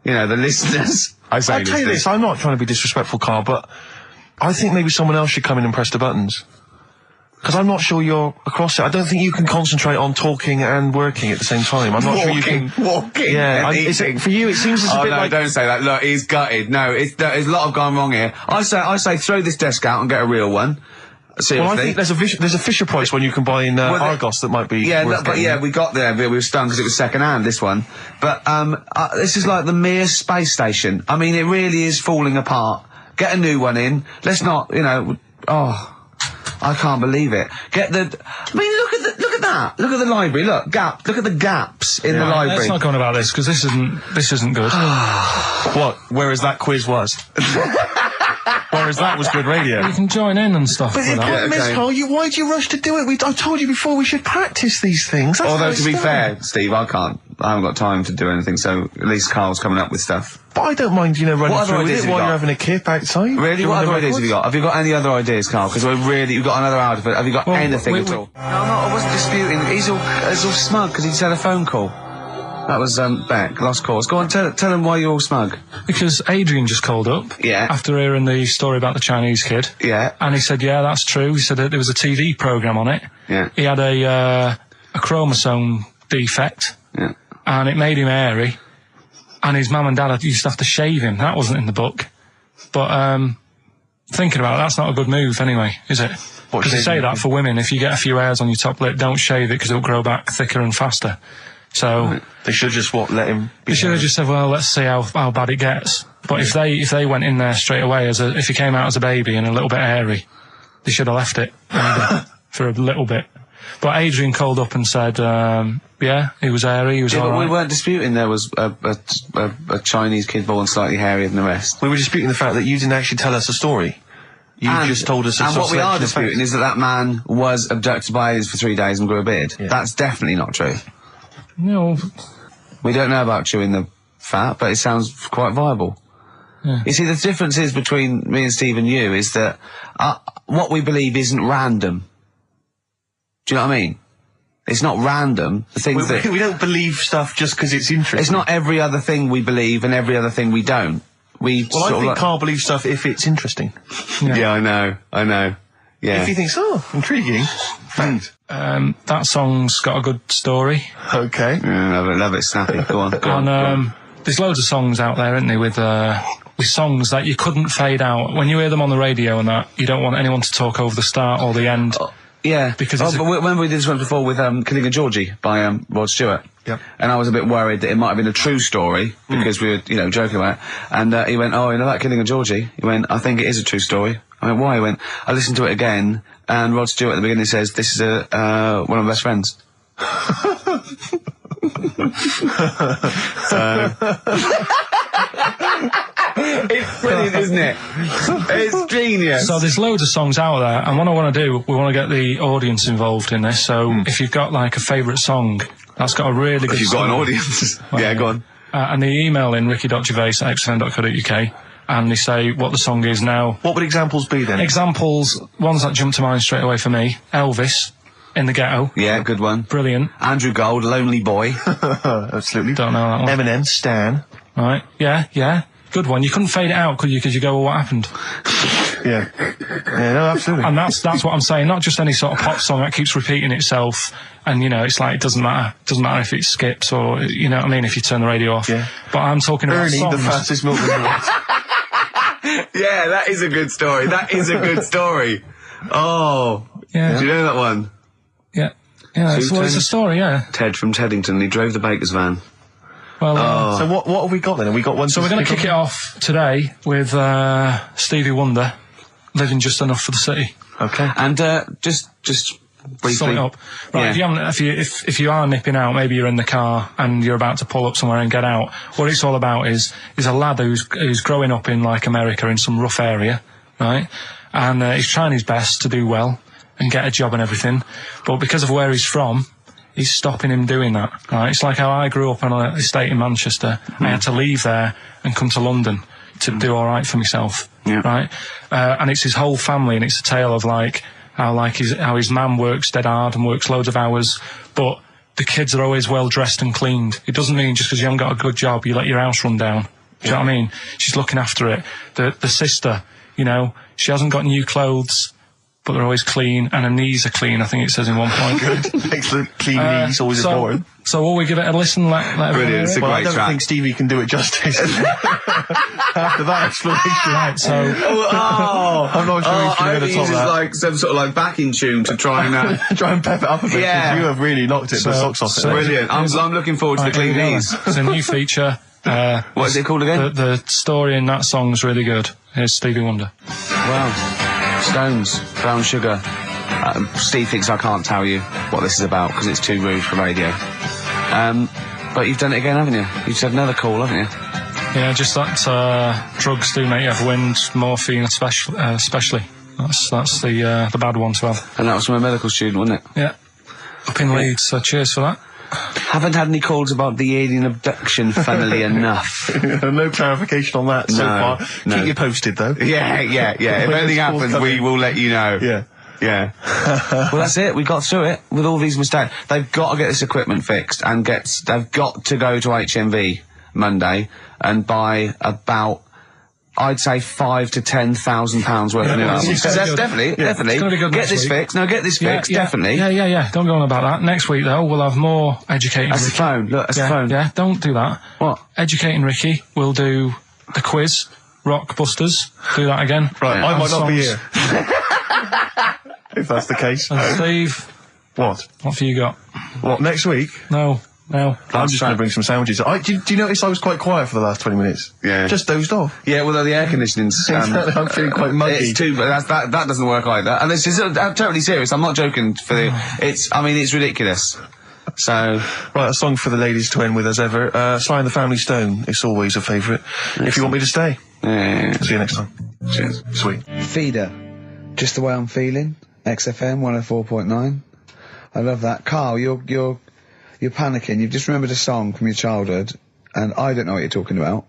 listeners. I'll tell you this. I'm not trying to be disrespectful, Karl, but I think maybe someone else should come in and press the buttons. Because I'm not sure you're across it. I don't think you can concentrate on talking and working at the same time. I'm not sure you can... Walking Yeah, and for you, it seems a bit like... don't say that. Look, he's gutted. No, there's a lot of gone wrong here. I say throw this desk out and get a real one. Seriously. Well, I think there's a Fisher Price when you can buy in Argos that might be worth getting. We got there. We were stunned because it was second hand, this one. But this is like the Mir space station. I mean, it really is falling apart. Get a new one in. Let's not, I can't believe it. Look at that. Look at the library. Look at the gaps in the library. Let's not go on about this because this isn't good. What? Whereas that quiz was. Whereas that was good radio. You can join in and stuff. But the problem is, Karl, why do you rush to do it? I told you before we should practice these things. Although, to be fair, Steve, I haven't got time to do anything, so at least Karl's coming up with stuff. But I don't mind, running through with it while you're having a kip outside. Really? What other ideas have you got? Have you got any other ideas, Karl? Because you've got another hour of it. Have you got anything at all? No, I wasn't disputing. He's all smug because he's had a phone call. That was, Beck, lost cause. Go on, tell him why you're all smug. Because Adrian just called up. Yeah. After hearing the story about the Chinese kid. Yeah. And he said, yeah, that's true. He said that there was a TV programme on it. Yeah. He had a chromosome defect. Yeah. And it made him hairy. And his mum and dad used to have to shave him. That wasn't in the book. But, thinking about it, that's not a good move anyway, is it? Because they say that for women, if you get a few hairs on your top lip, don't shave it because it'll grow back thicker and faster. So they should just let him. They should have just said, well, let's see how bad it gets. But if they went in there straight away if he came out as a baby and a little bit hairy, they should have left it for a little bit. But Adrian called up and said, yeah, he was hairy. He was all but right. We weren't disputing there was a Chinese kid born slightly hairier than the rest. We were disputing the fact that you didn't actually tell us a story. You just told us. And what we are disputing is that man was abducted by aliens for 3 days and grew a beard. Yeah. That's definitely not true. No. We don't know about chewing the fat, but it sounds quite viable. Yeah. You see, the difference is between me and Steve and you is that what we believe isn't random. Do you know what I mean? It's not random. The things we don't believe stuff just because it's interesting. It's not every other thing we believe and every other thing we don't. I think Karl believes stuff if it's interesting. Yeah, I know. Yeah. If he thinks, intriguing. Fact. That song's got a good story. Okay. Yeah, love it, snappy. Go on. There's loads of songs out there, isn't there, with songs that you couldn't fade out. When you hear them on the radio and that, you don't want anyone to talk over the start or the end. Yeah. Because but remember we did this one before with Killing a Georgie by Rod Stewart. Yep. And I was a bit worried that it might have been a true story because we were, joking about it. And he went, that Killing a Georgie? He went, I think it is a true story. I went, why? He went, I listened to it again, and Rod Stewart at the beginning says, this is one of my best friends. It's brilliant, isn't it? It's genius. So there's loads of songs out there, and what I want to do, we want to get the audience involved in this. So if you've got like a favourite song that's got a really good If you've got an audience. Yeah, go on. And they email in ricky.gervais@xfm.co.uk and they say what the song is now. What would examples be then? Examples, ones that jump to mind straight away for me. Elvis, In the Ghetto. Yeah, good one. Brilliant. Andrew Gold, Lonely Boy. Absolutely. Don't know that one. Eminem, Stan. Right, yeah. Good one. You couldn't fade it out, could you? Because you go, well, what happened? Yeah. Yeah, no, absolutely. And that's what I'm saying. Not just any sort of pop song that keeps repeating itself. And, you know, it's like, it doesn't matter. It doesn't matter if it skips or, you know what I mean, if you turn the radio off. Yeah. But I'm talking about Ernie, songs. the fastest milkman in the world. Yeah, that is a good story. That is a good story. Oh. Yeah. Do you know that one? Yeah. Yeah, it's a story, yeah. Ted from Teddington, he drove the baker's van. Well, So what have we got then? Have we got one? so we're going to kick it off today with Stevie Wonder, Living Just Enough for the City. Okay. And just briefly. Sum it up. Right, Yeah. if you are nipping out, maybe you're in the car and you're about to pull up somewhere and get out, what it's all about is a lad who's growing up in, like, America in some rough area, right? And he's trying his best to do well and get a job and everything, but because of where he's from, he's stopping him doing that, right? It's like how I grew up on an estate in Manchester. I had to leave there and come to London to do all right for myself, right? And it's his whole family, and it's a tale of, like, how his mum works dead hard and works loads of hours, but the kids are always well dressed and cleaned. It doesn't mean just because you haven't got a good job, you let your house run down. Do you know what I mean? She's looking after it. The sister, you know, she hasn't got new clothes, but they're always clean, and her knees are clean, I think it says in one point. Excellent. Clean knees, always important. So will we give it a listen? Let Brilliant, it's a Well, I great don't track. think Stevie can do it justice. After that explanation. Right, so I'm not sure he's I going to think top this is that. like some sort of like backing tune to try and Try and pep it up a bit. Yeah. 'Cause you have really knocked it the socks off it. brilliant. I'm looking forward to the clean knees. It's a new feature. What is it called again? The story in that song's really good. Here's Stevie Wonder. Wow. Stones, Brown Sugar. Steve thinks I can't tell you what this is about because it's too rude for radio. But you've done it again, haven't you? You've said another call, haven't you? Yeah, just that drugs do make you have wind, morphine especially. That's the bad one to have. And that was from a medical student, wasn't it? Yeah. Up in Leeds, so cheers for that. Haven't had any calls about the alien abduction, funnily enough. No clarification on that so No, far. no. Keep you posted, though. Yeah. If anything happens, we will let you know. Yeah. Yeah. Well, that's it. We got through it with all these mistakes. They've got to get this equipment fixed and they've got to go to HMV Monday and buy about, I'd say, £5,000 to £10,000 worth of new albums. it's gonna That's be good. definitely. It's gonna be good Get next this week. fixed. No, get this fixed. Definitely. Yeah. Don't go on about that. Next week, though, we'll have more educating That's the Ricky. phone. Look, that's the phone. Yeah, don't do that. What? Educating Ricky. We'll do the quiz. Rock Busters. Do that again. Right, Yeah. I might not be Songs. here. If that's the case. And Steve, What? what have you got? What, next week? No. I'm just going to bring some sandwiches. Do you notice I was quite quiet for the last 20 minutes? Yeah. Just dozed off. Yeah, well, the air conditioning's... I'm feeling quite muggy. It's too, but that doesn't work either. And this is I'm totally serious. I'm not joking. It's ridiculous. So, Right, a song for the ladies to end with as ever. Sly and the Family Stone. It's always a favourite. If you want me to stay. yeah. See you next time. Cheers. Sweet. Feeder. Just the way I'm feeling. XFM 104.9. I love that. Carl, you're panicking. You've just remembered a song from your childhood, and I don't know what you're talking about.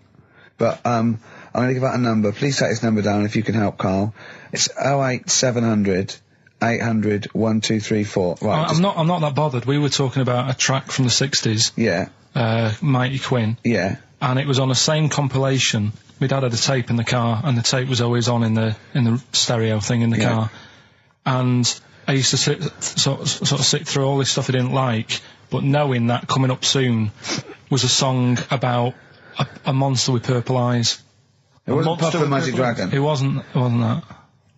But I'm going to give out a number. Please take this number down if you can help, Carl. It's 08700 800 1234. Right. I'm not that bothered. We were talking about a track from the 60s, Yeah. Mighty Quinn, Yeah. and it was on the same compilation. My dad had a tape in the car, and the tape was always on in the stereo thing in the car. And I used to sort of sit through all this stuff I didn't like, but knowing that coming up soon was a song about a monster with purple eyes. It wasn't Monster Puff the with Magic Purple Dragon. It wasn't that.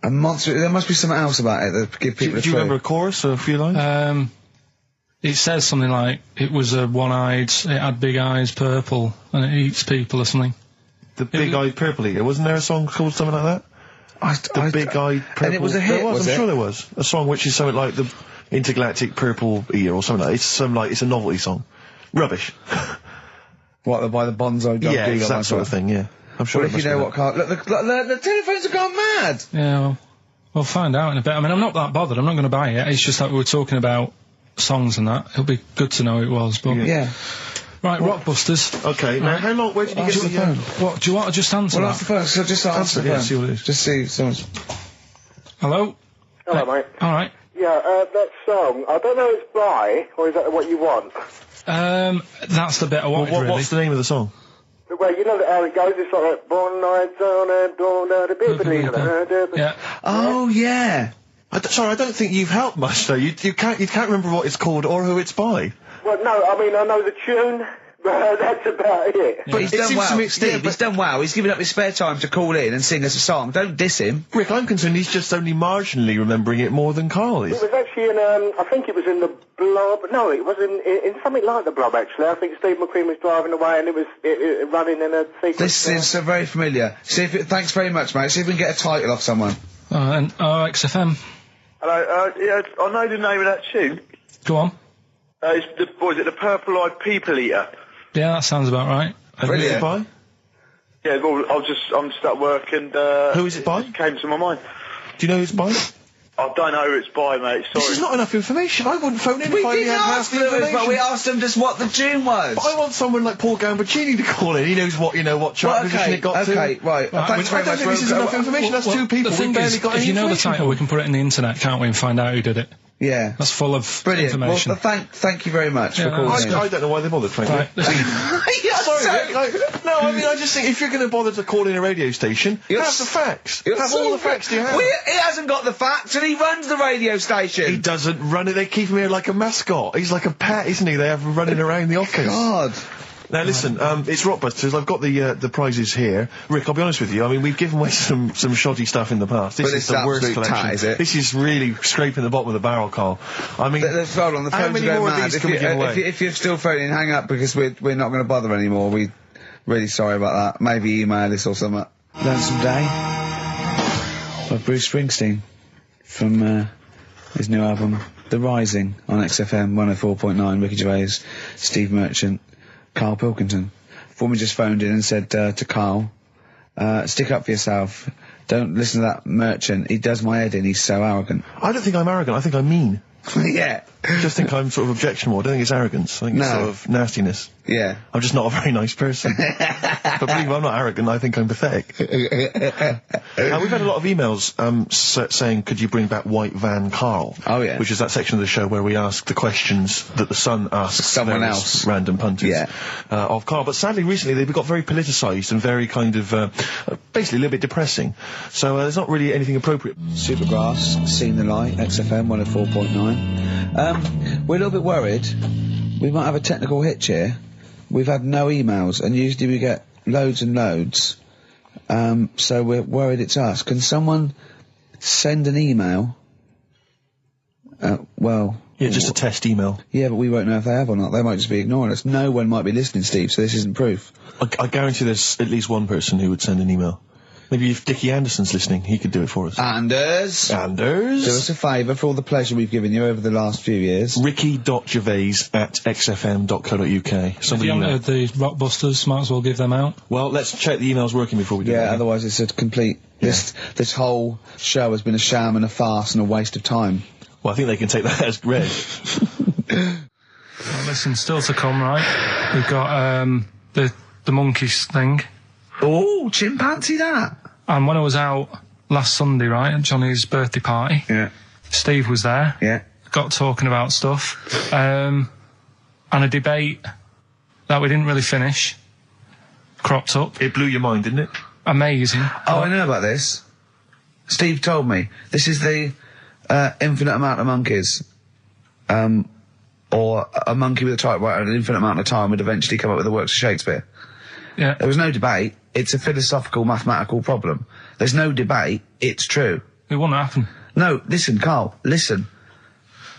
A monster. There must be something else about it that give people a Do you clue. remember a chorus or a few lines? It says something like, it was a one-eyed, it had big eyes, purple, and it eats people or something. The Big-Eyed Purple Eater. Wasn't there a song called something like that? The Big-Eyed Purple... And it was a hit, There was, was I'm it? sure there was. A song which is something like the Intergalactic Purple Eater or something like that. It's a novelty song. Rubbish. What, by the Bonzo Dog? Yeah, it's that sort of thing, yeah. I'm sure Well, it if you must know be what, Carl... Look, the telephones have gone mad! Yeah, well, we'll find out in a bit. I mean, I'm not that bothered. I'm not going to buy it. It's just that we were talking about songs and that. It'll be good to know who it was. But Yeah. right, Rockbusters. that. Okay, now how long... Where did you get Answer the... the phone. What do you want to just answer? Well, that? answer the phone, so just answer the yeah, phone. see what it is. Just see someone's... Hello. Hello, mate. All right. Yeah, that song, I don't know if it's by, or is that what you want? That's the bit I wanted. Really. What's the name of the song? Well, you know how it goes. It's like born nights on and dawn the bibbly. Yeah. Oh, yeah. Sorry, I don't think you've helped much though. You can't remember what it's called or who it's by. Well, no, I mean I know the tune. That's about it. But he's It done seems to well. me- Steve, yeah, he's done well. He's given up his spare time to call in and sing us a song. Don't diss him. Rick, I'm concerned he's just only marginally remembering it more than Karl is. It was actually in, I think it was in the Blob. No, it was in something like the Blob, actually. I think Steve McQueen was driving away and it was running in a sequence. This is so very familiar. Thanks very much, mate. See if we can get a title off someone. And XFM. Hello, yeah, I know the name of that tune. Go on. It's the Purple Eyed People Eater? Yeah, that sounds about right. And who's it by? Yeah, well, I'm just at work and, Who is it by? It came to my mind. Do you know who it's by? I don't know who it's by, mate, sorry. This is not enough information. I wouldn't phone in We if I didn't had half ask the Lewis, information. but we asked him just what the tune was. But I want someone like Paul Gambaccini to call in. He knows what chart position it got to. Okay, right. Thanks very I don't much. think this is enough information. That's two people. The thing we barely is, got if any you know the information title, from. we can put it in the internet, can't we, and find out who did it. Yeah. That's full of Brilliant. information. Well, thank you very much for Yeah, calling in. I don't know why they bothered, frankly. Right, listen. Sorry, Rick, no, I mean, I just think if you're going to bother to call in a radio station, have the facts. Have all the facts you have. He hasn't got the facts, and he runs the radio station. He doesn't run it. They keep him here like a mascot. He's like a pet, isn't he? They have him running around the office. God. Now listen, it's Rockbusters. I've got the prizes here. Rick, I'll be honest with you. I mean, we've given away some shoddy stuff in the past. This But is it's the worst absolute collection. tat, is it? This is really scraping the bottom of the barrel, Carl. I mean, Hold on, the how phones many are more going of mad. these can we give away? If you're still phoning, hang up because we're not going to bother anymore. We're really sorry about that. Maybe email us or something. Lonesome Day by Bruce Springsteen from his new album The Rising on XFM 104.9. Ricky Gervais, Steve Merchant, Karl Pilkington. Foreman just phoned in and said to Karl, stick up for yourself. Don't listen to that Merchant. He does my head in. He's so arrogant. I don't think I'm arrogant. I think I'm mean. Yeah. I just think I'm sort of objectionable. I don't think it's arrogance. I think it's sort of nastiness. Yeah. I'm just not a very nice person. But believe me, I'm not arrogant. I think I'm pathetic. We've had a lot of emails saying, could you bring back White Van Karl? Oh, yeah. Which is that section of the show where we ask the questions that the Sun asks Someone various else. random punters of Karl. But sadly, recently, they've got very politicised and very kind of, basically a little bit depressing. So there's not really anything appropriate. Supergrass, Seen the Light, XFM 104.9. We're a little bit worried. We might have a technical hitch here. We've had no emails, and usually we get loads and loads. So we're worried it's us. Can someone send an email? Yeah, just a test email. Yeah, but we won't know if they have or not. They might just be ignoring us. No one might be listening, Steve, so this isn't proof. I guarantee there's at least one person who would send an email. Maybe if Dickie Anderson's listening, he could do it for us. Anders! Do us a favour for all the pleasure we've given you over the last few years. Ricky.gervais@xfm.co.uk. If you haven't heard the Rockbusters, might as well give them out. Well, let's check the email's working before we do that. Yeah, otherwise it's a complete... This whole show has been a sham and a farce and a waste of time. Well, I think they can take that as read. Well, listen, still to come, right? We've got the monkeys thing. Oh, chimpanzee that! And when I was out last Sunday, right, at Johnny's birthday party, Steve was there. Yeah. Got talking about stuff. And a debate that we didn't really finish cropped up. It blew your mind, didn't it? Amazing. Oh, I know about this. Steve told me. This is the infinite amount of monkeys. Or a monkey with a typewriter and an infinite amount of time would eventually come up with the works of Shakespeare. Yeah. There was no debate. It's a philosophical, mathematical problem. There's no debate. It's true. It won't happen. No, listen, Karl, listen.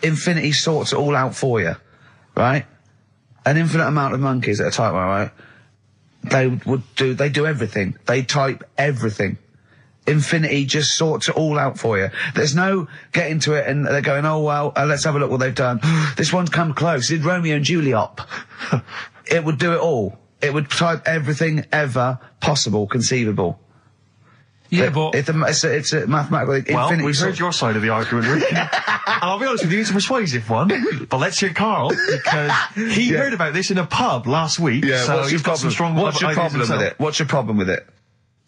Infinity sorts it all out for you, right? An infinite amount of monkeys at a typewriter, right? They do everything. They type everything. Infinity just sorts it all out for you. There's no getting to it and they're going, oh, well, let's have a look what they've done. This one's come close. Did Romeo and Juliet. It would do it all. It would type everything ever possible, conceivable. Yeah, but... It's a mathematical... Well, infinity we've heard your side of the argument, Rick. And I'll be honest with you, it's a persuasive one. But let's hear Karl, because he heard about this in a pub last week, so he's got some strong What's your ideas problem with himself. it? What's your problem with it?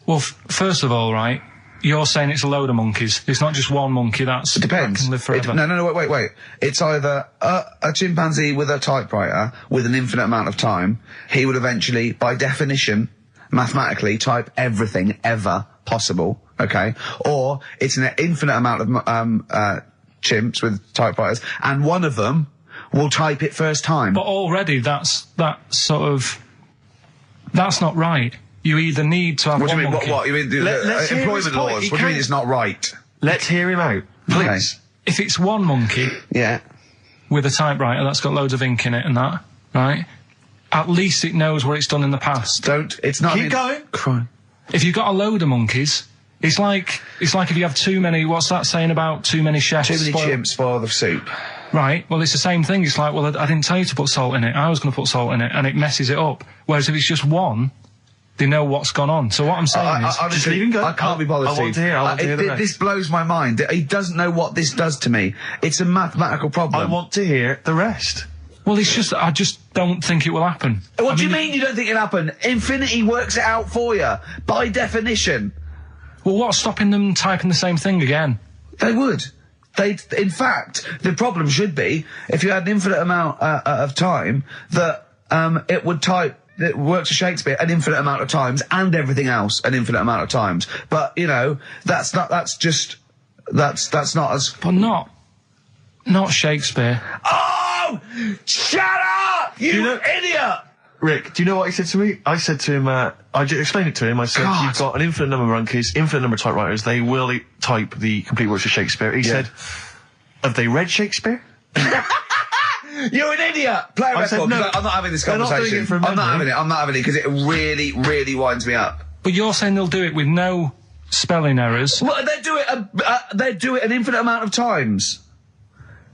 Well, first of all, right, You're saying it's a load of monkeys. It's not just one monkey. That Depends. can live forever. No, wait. It's either a chimpanzee with a typewriter with an infinite amount of time. He would eventually, by definition, mathematically, type everything ever possible. Okay, or it's an infinite amount of chimps with typewriters, and one of them will type it first time. But already, that's not right. You either need to have What do one you mean? monkey. What? You mean Let's hear his employment point. laws? He What do you mean can't- it's not right? Let's hear him out, please. If it's one monkey Yeah. with a typewriter that's got loads of ink in it and that, right? At least it knows what it's done in the past. It's not. Keep going. Crime. If you've got a load of monkeys, it's like if you have too many. What's that saying about too many chefs? Too many chimps spoil the soup. Right. Well, it's the same thing. It's like, well, I didn't tell you to put salt in it. I was going to put salt in it, and it messes it up. Whereas if it's just one, they know what's gone on. So what I'm saying is, honestly, just leave him go. I can't be bothered. I want to hear. I want to hear the rest. This blows my mind. He doesn't know what this does to me. It's a mathematical problem. I want to hear the rest. well, it's just I just don't think it will happen. What do you mean you don't think it'll happen? Infinity works it out for you by definition. Well, what's stopping them typing the same thing again? They would. In fact, the problem should be if you had an infinite amount of time that it would type. It works for Shakespeare an infinite amount of times and everything else an infinite amount of times. But that's not as. But not Shakespeare. Oh, shut up, you idiot! Rick, do you know what he said to me? I said to him, I explained it to him. I said, God. you've got an infinite number of monkeys, infinite number of typewriters. They will type the complete works of Shakespeare. He said, have they read Shakespeare? You're an idiot! Play a I record. said, no, I'm not having this they're not doing conversation. it from I'm not memory. having it because it really, really winds me up. But you're saying they'll do it with no spelling errors. Well, they do it an infinite amount of times.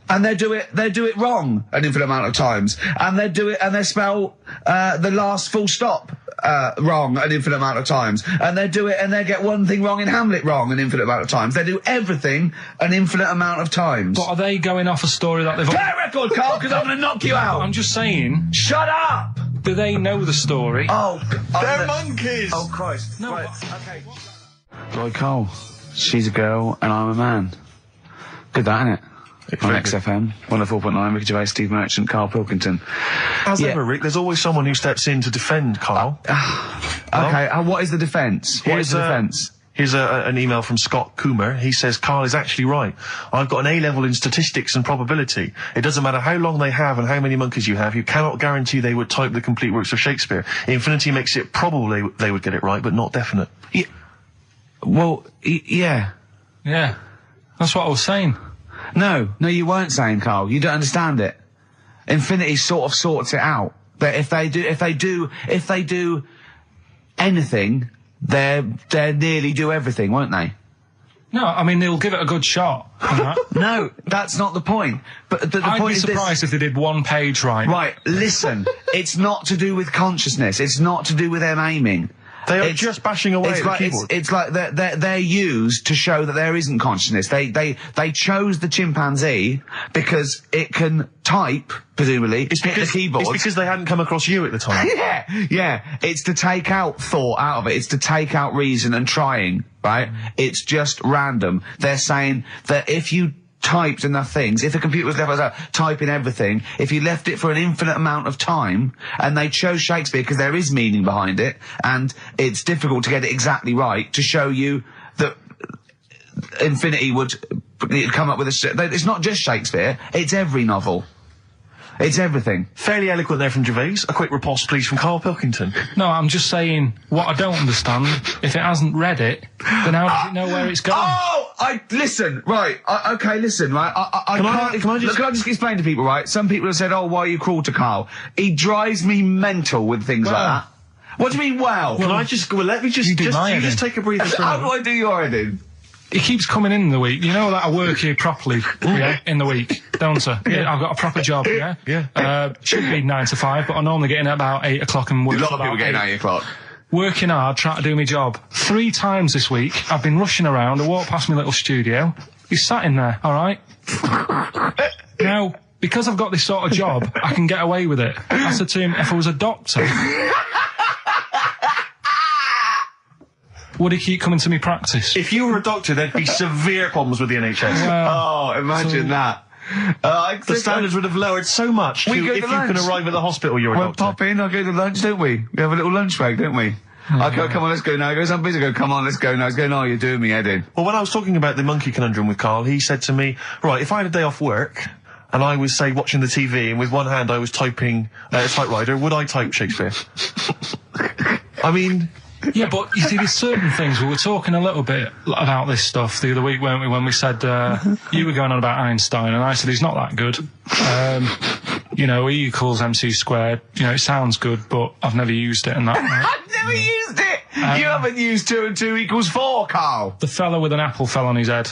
And they do it wrong an infinite amount of times. And they spell the last full stop wrong an infinite amount of times. And they get one thing wrong in Hamlet wrong an infinite amount of times. They do everything an infinite amount of times. But are they going off a story that they've... Play a record, Carl, because I'm going to knock you out. I'm just saying, Shut up! do they know the story? They're monkeys! Oh, Christ. No, Right, okay. Right, Carl. She's a girl and I'm a man. Good that, innit? On XFM, 104.9, Ricky Gervais, Steve Merchant, Karl Pilkington. As ever, Rick, there's always someone who steps in to defend Carl. Okay, what is the defence? What is the defence? Here's an email from Scott Coomer. He says, Carl is actually right. I've got an A-level in statistics and probability. It doesn't matter how long they have and how many monkeys you have. You cannot guarantee they would type the complete works of Shakespeare. Infinity makes it probable they would get it right, but not definite. Yeah. Well, yeah. Yeah, that's what I was saying. No, you weren't saying, Carl. You don't understand it. Infinity sort of sorts it out. That if they do anything, they nearly do everything, won't they? No, I mean, they'll give it a good shot. No, that's not the point. But the I'd point be is surprised if they did one page right. Right, listen. It's not to do with consciousness. It's not to do with them aiming. They are just bashing away at the keyboard. It's like they're used to show that there isn't consciousness. They chose the chimpanzee because it can type, presumably, hit the keyboard. It's because they hadn't come across you at the time. Yeah. It's to take out thought out of it. It's to take out reason and trying, right? It's just random. They're saying that if you typed enough things, if the computer was left typing everything, if you left it for an infinite amount of time, and they chose Shakespeare because there is meaning behind it, and it's difficult to get it exactly right, to show you that infinity would come up with it's not just Shakespeare, it's every novel. It's everything. Fairly eloquent there from Gervais. A quick riposte, please, from Karl Pilkington. No, I'm just saying, what I don't understand, if it hasn't read it, then how does it know where it's going? Listen, right, listen, right, Can I just explain to people, right? Some people have said, oh, why are you cruel to Karl? He drives me mental with things like that. What do you mean, well? Let me just take a breather. How do I do your editing? He keeps coming in the week. You know that I work here properly, in the week, don't I? Yeah, I've got a proper job, yeah? Should be 9 to 5, but I normally get in at about 8 o'clock and work. A lot of people getting 8 o'clock. Working hard, trying to do my job. 3 times this week, I've been rushing around. I walked past my little studio. He's sat in there, alright? Now, because I've got this sort of job, I can get away with it. I said to him, if I was a doctor... would he keep coming to me practice? If you were a doctor, there'd be severe problems with the NHS. Oh, imagine that. The standards would have lowered so much We to go if to you lunch. can arrive at the hospital, you're a We'll doctor. pop in, I'll go to lunch, don't we? We have a little lunch break, don't we? I go, come on, let's go now. He goes, I'm busy. I go, come on, let's go now. He's going, oh, you're doing me head in. Well, when I was talking about the monkey conundrum with Karl, he said to me, right, if I had a day off work, and I was, say, watching the TV, and with one hand I was typing a typewriter, would I type Shakespeare? I mean... Yeah, but you see, there's certain things. We were talking a little bit about this stuff the other week, weren't we, when we said, you were going on about Einstein, and I said he's not that good. You know, E equals MC squared. You know, it sounds good, but I've never used it and that. I've never used it! You haven't used 2 and 2 equals 4, Karl. The fella with an apple fell on his head.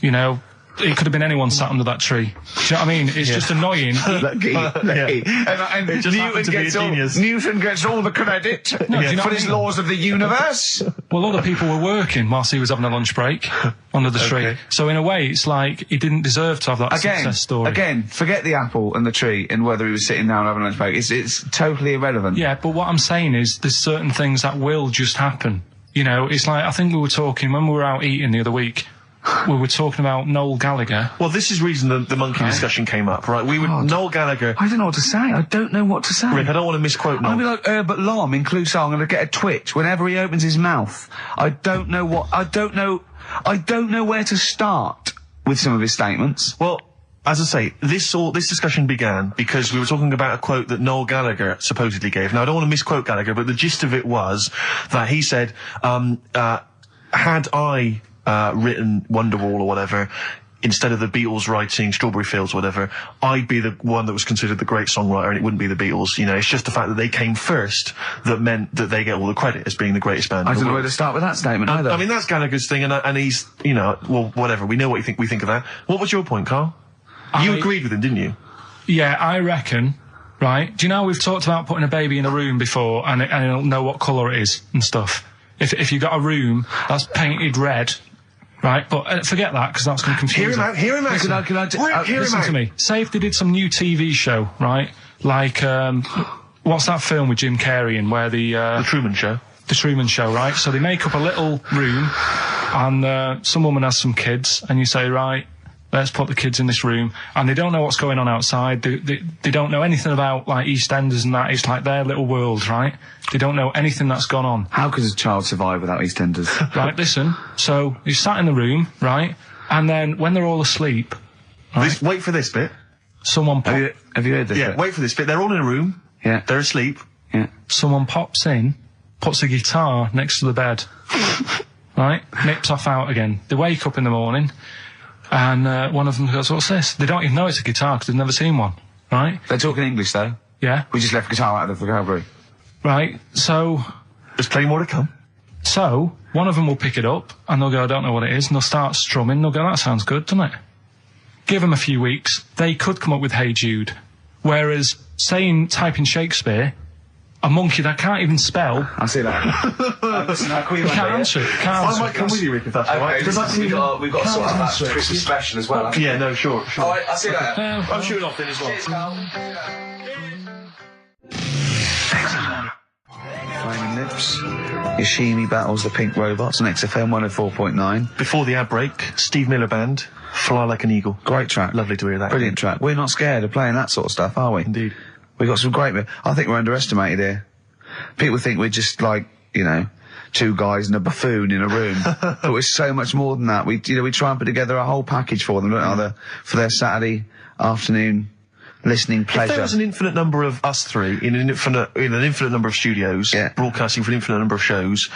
You know, it could have been anyone sat under that tree. Do you know what I mean? It's just annoying. Lucky. And It just happened to be a genius. Newton gets all the credit do you know for what I his mean? laws of the universe. Well, other people were working whilst he was having a lunch break under the tree. Okay. So in a way, it's like he didn't deserve to have that success story. Again, forget the apple and the tree and whether he was sitting down having a lunch break. It's totally irrelevant. Yeah, but what I'm saying is there's certain things that will just happen. You know, it's like, I think we were talking, when we were out eating the other week, we were talking about Noel Gallagher. Well, this is reason the monkey discussion came up, right? We would... Noel Gallagher... I don't know what to say. I don't know what to say. Rick, I don't want to misquote Noel. I'll be like Herbert Lom in Clouseau. I'm going to get a twitch whenever he opens his mouth. I don't know where to start with some of his statements. Well, as I say, this discussion began because we were talking about a quote that Noel Gallagher supposedly gave. Now, I don't want to misquote Gallagher, but the gist of it was that he said, had I written Wonderwall or whatever, instead of the Beatles writing Strawberry Fields or whatever, I'd be the one that was considered the great songwriter and it wouldn't be the Beatles. You know, it's just the fact that they came first that meant that they get all the credit as being the greatest band. I in the don't know world. where to start with that statement either. I mean, that's Gallagher's thing, and he's, you know, well, whatever. We know what we think of that. What was your point, Karl? You agreed with him, didn't you? Yeah, I reckon, right? Do you know we've talked about putting a baby in a room before and it'll know what colour it is and stuff? If you got a room that's painted red, right? But forget that, because that's going to confuse Hear him out. Listen to me. Say if they did some new TV show, right? Like, what's that film with Jim Carrey in where The Truman Show. The Truman Show, right? So they make up a little room and some woman has some kids and you say, right, let's put the kids in this room, and they don't know what's going on outside. They don't know anything about, like, EastEnders and that. It's like their little world, right? They don't know anything that's gone on. How could a child survive without EastEnders? Right, listen. So he's sat in the room, right? And then when they're all asleep, right, Wait for this bit. someone Have you heard this? Yeah, bit? wait for this bit. They're all in a room. Yeah. They're asleep. Yeah. someone pops in, puts a guitar next to the bed, right? Nips off out again. They wake up in the morning, and one of them goes, "What's this?" They don't even know it's a guitar because they've never seen one, right? They're talking English though. Yeah. We just left guitar out of the vocabulary. Right. So There's plenty more to come. one of them will pick it up and they'll go, "I don't know what it is," and they'll start strumming. They'll go, "That sounds good, doesn't it?" Give them a few weeks, they could come up with "Hey Jude," whereas typing Shakespeare, a monkey that can't even spell. I see that. Listen, I'll call you Can't answer it. Can't answer I might come with you, Rick, if that's all right. we've got to sort out that Christmas special as well. Yeah, no, sure. Alright, I'll see you later. I'm shooting off then as well. Flaming Lips. Yoshimi battles the Pink Robots on XFM 104.9. Before the ad break, Steve Miller Band, Fly Like an Eagle. Great track. Lovely to hear that. Brilliant track. We're not scared of playing that sort of stuff, are we? Indeed. We got some great. I think we're underestimated here. People think we're just like, two guys and a buffoon in a room, but we're so much more than that. We try and put together a whole package for them, don't we? For their Saturday afternoon listening pleasure. If there was an infinite number of us three in an infinite number of studios, broadcasting for an infinite number of shows,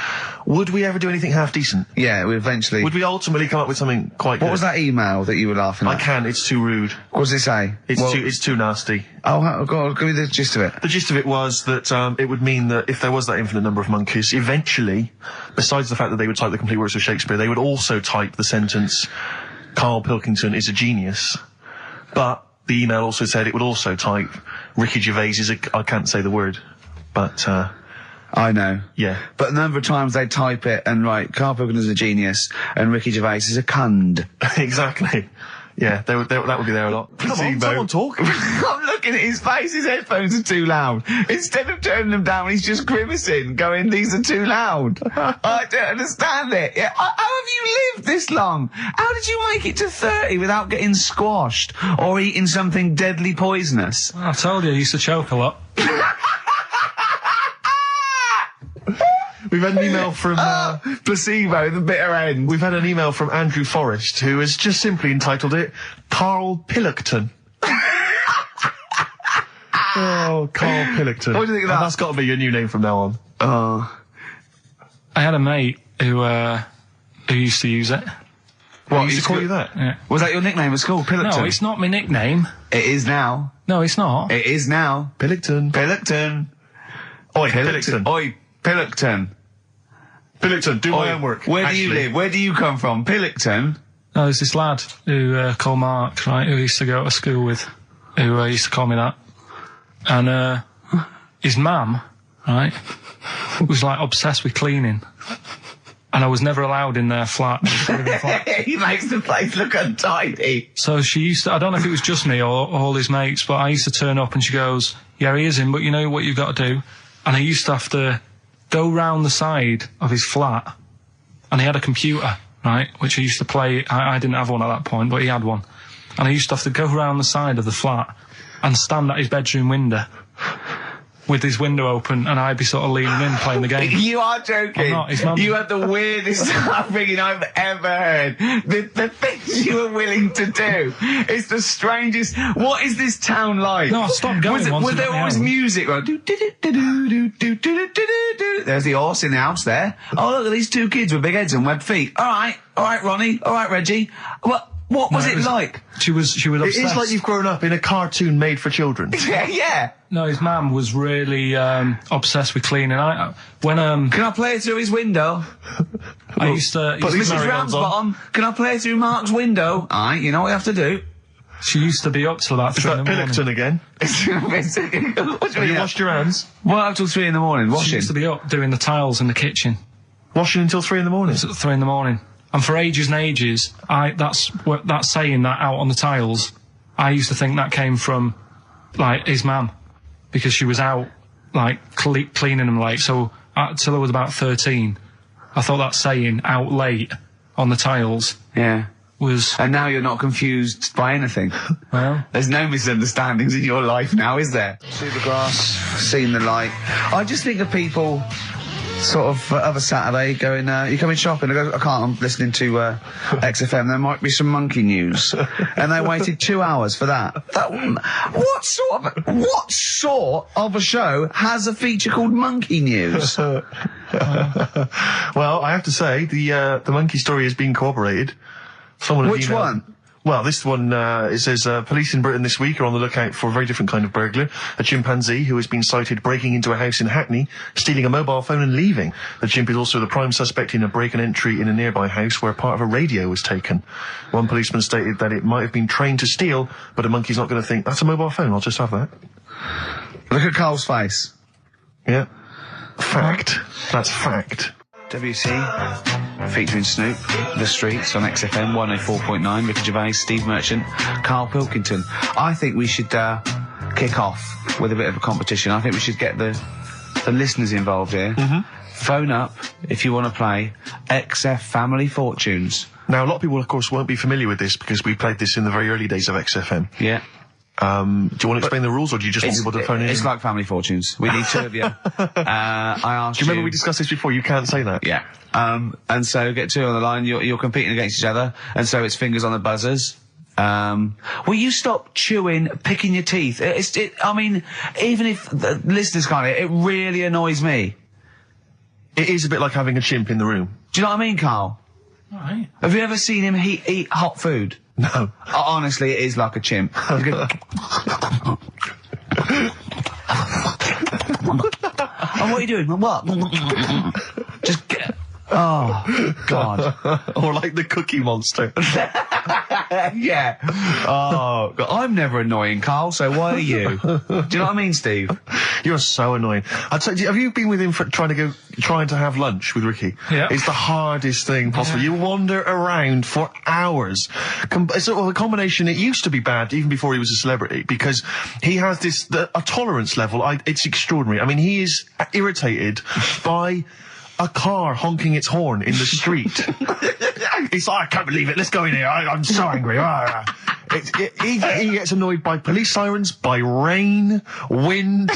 would we ever do anything half decent? Yeah, we eventually. Would we ultimately come up with something quite good? What was that email that you were laughing at? I can. It's too rude. What does it say? It's too nasty. Oh, go on, give me the gist of it. The gist of it was that it would mean that if there was that infinite number of monkeys, eventually, besides the fact that they would type the complete works of Shakespeare, they would also type the sentence, "Karl Pilkington is a genius." But the email also said it would also type, "Ricky Gervais is I can't say the word, but I know. Yeah. But a number of times they type it and write, "Karl Pilkington is a genius," and "Ricky Gervais is a cund." Exactly. Yeah, that would be there a lot. Come on, Placebo. someone talk. I'm looking at his face, his headphones are too loud. Instead of turning them down, he's just grimacing, going, these are too loud. I don't understand it. Yeah, how have you lived this long? How did you make it to 30 without getting squashed or eating something deadly poisonous? I told you I used to choke a lot. We've had an email from... Placebo, the bitter end. We've had an email from Andrew Forrest, who has just simply entitled it Karl Pilkington. Oh, Karl Pilkington. What do you think of that? That's got to be your new name from now on. I had a mate who used to use it. What, used to call you that? Yeah. Was that your nickname at school, Pilkington? No, it's not my nickname. It is now. No, it's not. It is now. Pilkington. Pilkington. Oi, Pilkington. Pilkington. Oi, Pilkington. Pilkington, do my homework. Where do you Actually. live? Where do you come from? Pilkington? No, there's this lad who called Mark, right, who I used to go to school with, who used to call me that. And his mum, right, was like obsessed with cleaning. And I was never allowed in their flat. He makes the place look untidy. So she used to, I don't know if it was just me or all his mates, but I used to turn up and she goes, yeah, he is in, but you know what you've got to do? And I used to have to go round the side of his flat, and he had a computer, right, which I used to play. I didn't have one at that point, but he had one. And I used to have to go round the side of the flat and stand at his bedroom window with his window open, and I'd be sort of leaning in playing the game. You are joking. I'm not, his mum. You had the weirdest upbringing I've ever heard. The things you were willing to do. It's the strangest. What is this town like? No, I stopped going once Was I there got my always own. music? Right? There's the horse in the house there. Oh, look at these two kids with big heads and webbed feet. All right, Ronnie. All right, Reggie. What was it like? She was obsessed. It is like you've grown up in a cartoon made for children. Yeah. No, his mum was really obsessed with cleaning. When Can I play it through his window? I used to... Put these Mrs. marigolds on. Ramsbottom, can I play it through Mark's window? Alright, you know what you have to do. She used to be up till about Is 3 that in the morning. Pilkington again? Have you washed your hands? Well, up till 3 in the morning, She washing. used to be up doing the tiles in the kitchen. Washing until 3 in the morning? It was at 3 in the morning. And for ages and ages, that saying that out on the tiles, I used to think that came from, like, his mum. Because she was out, like, cleaning them late. So, till I was about 13, I thought that saying, out late, on the tiles, Yeah. was... And now you're not confused by anything. Well... There's no misunderstandings in your life now, is there? See the grass, seen the light. I just think of people... sort of a Saturday going, you coming shopping? I go, I can't, I'm listening to XFM, there might be some monkey news. And they waited 2 hours for that. What sort of a show has a feature called Monkey News? Well, I have to say, the monkey story has been corroborated. Which one? Well, this one, it says, police in Britain this week are on the lookout for a very different kind of burglar. A chimpanzee who has been sighted breaking into a house in Hackney, stealing a mobile phone and leaving. The chimp is also the prime suspect in a break and entry in a nearby house where part of a radio was taken. One policeman stated that it might have been trained to steal, but a monkey's not going to think, that's a mobile phone, I'll just have that. Look at Carl's face. Yeah. Fact. That's fact. WC, featuring Snoop, The Streets on XFM 104.9, Ricky Gervais, Steve Merchant, Karl Pilkington. I think we should kick off with a bit of a competition. I think we should get the listeners involved here. Phone up if you want to play XF Family Fortunes. Now, a lot of people, of course, won't be familiar with this because we played this in the very early days of XFM. Yeah. Do you want to explain the rules, or do you just want people to phone in? It's like Family Fortunes. We need two of you. I asked Do you remember we discussed this before? You can't say that. Yeah. And so get two on the line. You're competing against each other, and so it's fingers on the buzzers. Will you stop chewing, picking your teeth? I mean, even if the listeners can't hear, it really annoys me. It is a bit like having a chimp in the room. Do you know what I mean, Carl? Right. Have you ever seen him eat hot food? No. Honestly, it is like a chimp. He's good. Oh, what are you doing? What? Just get... Oh, God. Or like the Cookie Monster. Yeah. Oh, God. I'm never annoying, Carl, so why are you? Do you know what I mean, Steve? You're so annoying. Have you been with him for trying to have lunch with Ricky? Yeah. It's the hardest thing possible. You wander around for hours. It's a combination. It used to be bad even before he was a celebrity because he has a tolerance level. It's extraordinary. I mean, he is irritated by a car honking its horn in the street. It's like, I can't believe it. Let's go in here. I'm so angry. He gets annoyed by police sirens, by rain, wind,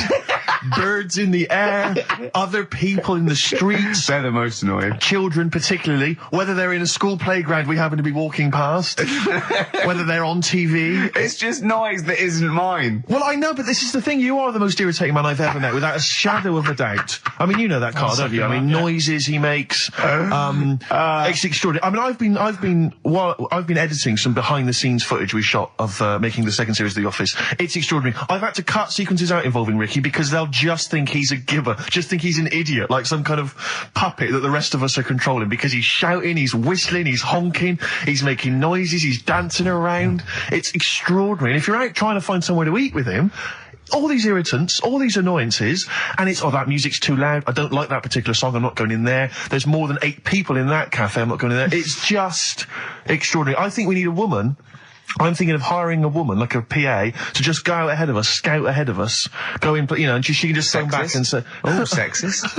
birds in the air, other people in the streets. They're the most annoying. Children particularly, whether they're in a school playground we happen to be walking past, whether they're on TV. It's just noise that isn't mine. Well, I know, but this is the thing. You are the most irritating man I've ever met, without a shadow of a doubt. I mean, you know that, Karl, don't you? I mean, noises he makes. It's extraordinary. I mean, I've been editing some behind-the-scenes footage we shot of making the second series of The Office. It's extraordinary. I've had to cut sequences out involving Ricky because they'll just think he's a gibber, just think he's an idiot, like some kind of puppet that the rest of us are controlling, because he's shouting, he's whistling, he's honking, he's making noises, he's dancing around. It's extraordinary. And if you're out trying to find somewhere to eat with him, all these irritants, all these annoyances, and it's, that music's too loud, I don't like that particular song, I'm not going in there, there's more than 8 people in that cafe, I'm not going in there. It's just extraordinary. I think we need a woman. I'm thinking of hiring a woman, like a PA, to just go ahead of us, scout ahead of us, go in, and she can just phone back and say, oh, sexist.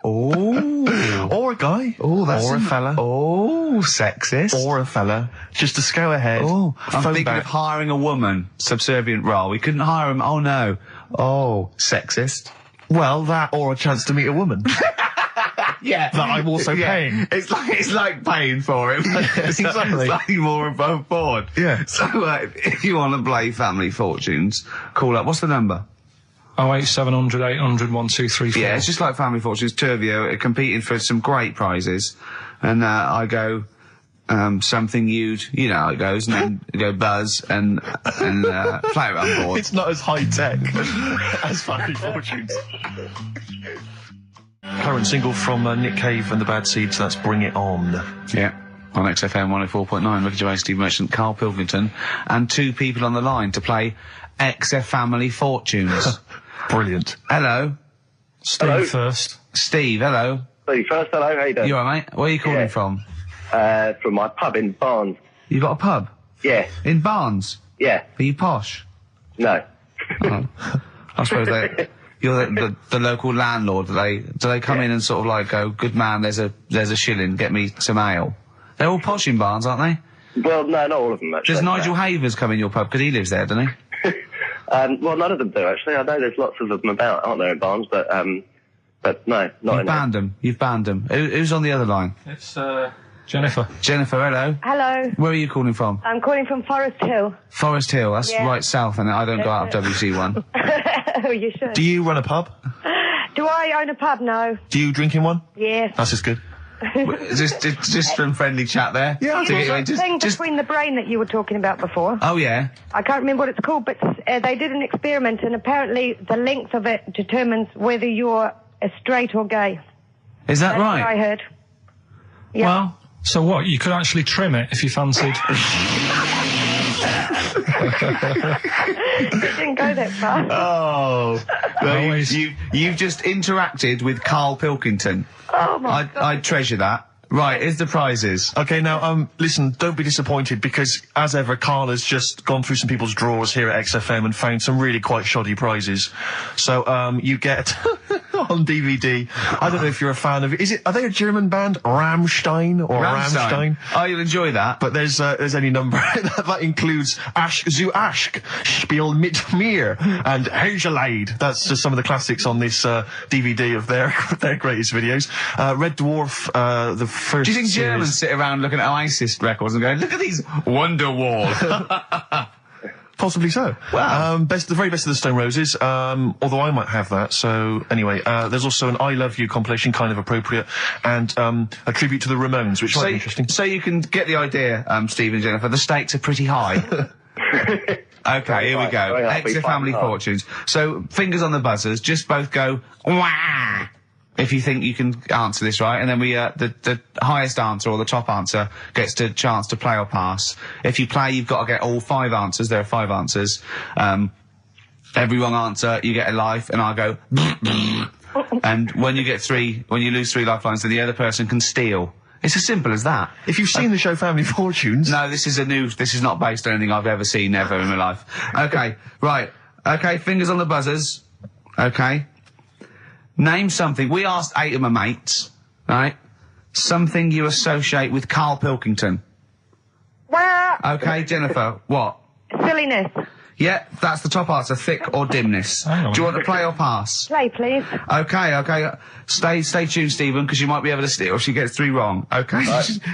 Oh. Or a guy. Oh, that's or a fella. Oh, sexist. Or a fella. Just to scout ahead. Oh, I'm phone thinking back. of hiring a woman, subservient role. We couldn't hire him. Oh, no. Oh, sexist. Well, that or a chance to meet a woman. Yeah. That I'm also paying. It's like paying for it. It's Exactly. slightly more above board. Yeah. So, if you want to play Family Fortunes, call up. What's the number? 08700 800 1234. Yeah, it's just like Family Fortunes. Two of you are competing for some great prizes. And, I go, something you know how it goes, and then you go Buzz and play it on board. It's not as high tech as Family Fortunes. Current single from Nick Cave and the Bad Seeds, that's Bring It On. Yeah. On XFM 104.9, Ricky Gervais, Steve Merchant, Karl Pilkington, and 2 people on the line to play XF Family Fortunes. Brilliant. Hello. Steve Hello. first. Steve, hello. Steve first, hello, how you doing? You alright, mate? Where are you calling from? From my pub in Barnes. You got a pub? Yeah, In Barnes? yeah, Are you posh? no. Oh. I suppose you're the local landlord. Do they come in and sort of like go, good man, there's a shilling, get me some ale? They're all posh in Barnes, aren't they? Well, no, not all of them, actually. Does Nigel Havers come in your pub? Because he lives there, doesn't he? Well, none of them do, actually. I know there's lots of them about, aren't there, in Barnes, but no, not You've in banned them. You've banned them. Who's on the other line? It's Jennifer. Jennifer, hello. Hello. Where are you calling from? I'm calling from Forest Hill. Forest Hill. That's Yeah. right south, and I don't go out of WC1. Oh, you should. Do you run a pub? Do I own a pub? No. Do you drink in one? Yes. That's just good. just some friendly chat there. Yeah, To get you in. The thing between the brain that you were talking about before. Oh yeah. I can't remember what it's called, but they did an experiment, and apparently the length of it determines whether you're straight or gay. Is that That's right? what I heard. Yeah. Well, so what? You could actually trim it if you fancied. It didn't go that far. Oh, well, Always. you've just interacted with Karl Pilkington. Oh my God. I treasure that. Right, here's the prizes. Okay, now, listen, don't be disappointed, because, as ever, Karl has just gone through some people's drawers here at XFM and found some really quite shoddy prizes. So, you get, on DVD, I don't know if you're a fan of it, are they a German band? Rammstein or Rammstein? Oh, you'll enjoy that. But there's any number, that includes Zu Aschk, Spiel mit mir, and Hergelade. That's just some of the classics on this, DVD of their greatest videos. Red Dwarf, the first Do you think series. Germans sit around looking at ISIS records and going, look at these Wonderwall? Possibly so. Wow. The very best of the Stone Roses, although I might have that. So anyway, there's also an I Love You compilation, kind of appropriate, and a tribute to the Ramones, which might be interesting. So you can get the idea, Steve and Jennifer, the stakes are pretty high. Okay, here we go. Very high, Exit Family hard. Fortunes. So, fingers on the buzzers, just both go, wah! If you think you can answer this right, and then we, the highest answer or the top answer gets the chance to play or pass. If you play, you've got to get all 5 answers. There are 5 answers. Every wrong answer, you get a life, and I'll go. And when you lose 3 lifelines, then the other person can steal. It's as simple as that. If you've seen the show Family Fortunes... No, this is not based on anything I've ever seen ever in my life. Okay, right. Okay, fingers on the buzzers. Okay. Name something. We asked 8 of my mates, right? Something you associate with Karl Pilkington. Okay, Jennifer, what? Silliness. Yeah, that's the top answer, thick or dimness. Do you want to play or pass? Play, please. Okay. Stay tuned, Stephen, because you might be able to steal if she gets 3 wrong. Okay?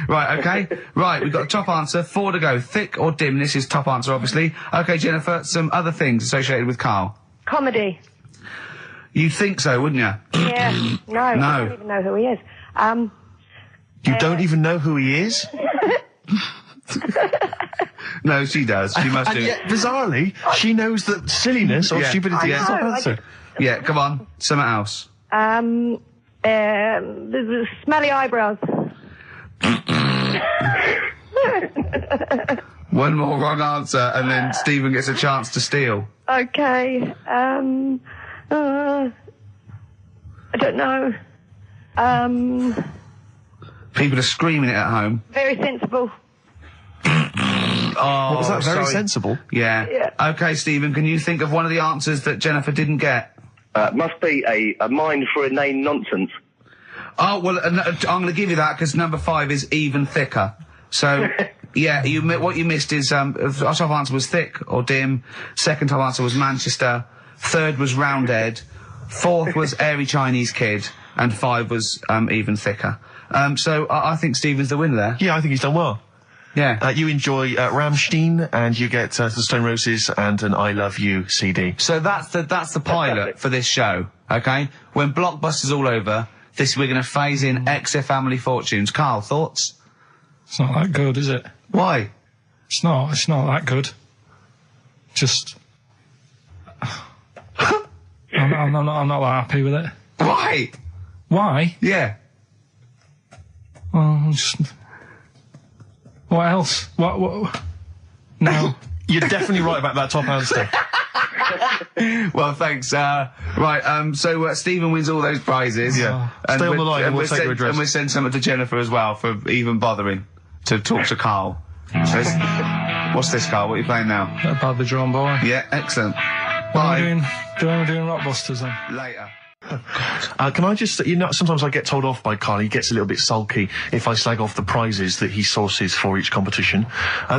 Right, okay. Right, we've got the top answer, 4 to go. Thick or dimness is top answer, obviously. Okay, Jennifer, some other things associated with Karl. Comedy. You'd think so, wouldn't you? Yeah. No, I don't even know who he is. You don't even know who he is? No, she does. She must and do. Yet, bizarrely, she knows that silliness or stupidity is the top answer. Yeah, come on. Something else. The smelly eyebrows. One more wrong answer, and then Stephen gets a chance to steal. Okay. I don't know. People are screaming it at home. Very sensible. Oh, what was that? Very sorry. sensible. Yeah. Okay, Stephen, can you think of one of the answers that Jennifer didn't get? Must be a mind for inane nonsense. Oh, well, I'm going to give you that because number 5 is even thicker. So, yeah, what you missed is, our top answer was thick or dim. Second top answer was Manchester. Third was Roundhead. 4th was airy Chinese kid. And 5 was, even thicker. So I think Stephen's the winner there. Yeah, I think he's done well. Yeah. You enjoy Rammstein, and you get the Stone Roses and an I Love You CD. So that's the pilot for this show, okay? When Blockbuster's all over, we're going to phase in XFM Family Fortunes. Karl, thoughts? It's not that good, is it? Why? It's not that good. Just... I'm not that happy with it. Why? Why? Yeah. Well, just... What else? What? No. You're definitely right about that top answer. Well, thanks. So Stephen wins all those prizes. Yeah. Stay on the line and we'll take your address. And we'll send something to Jennifer as well for even bothering to talk to Karl. What's this, Karl? What are you playing now? About the Drum Boy. Yeah, excellent. Bye. Doing Rockbusters then? Later. Can I just, sometimes I get told off by Karl. He gets a little bit sulky if I slag off the prizes that he sources for each competition.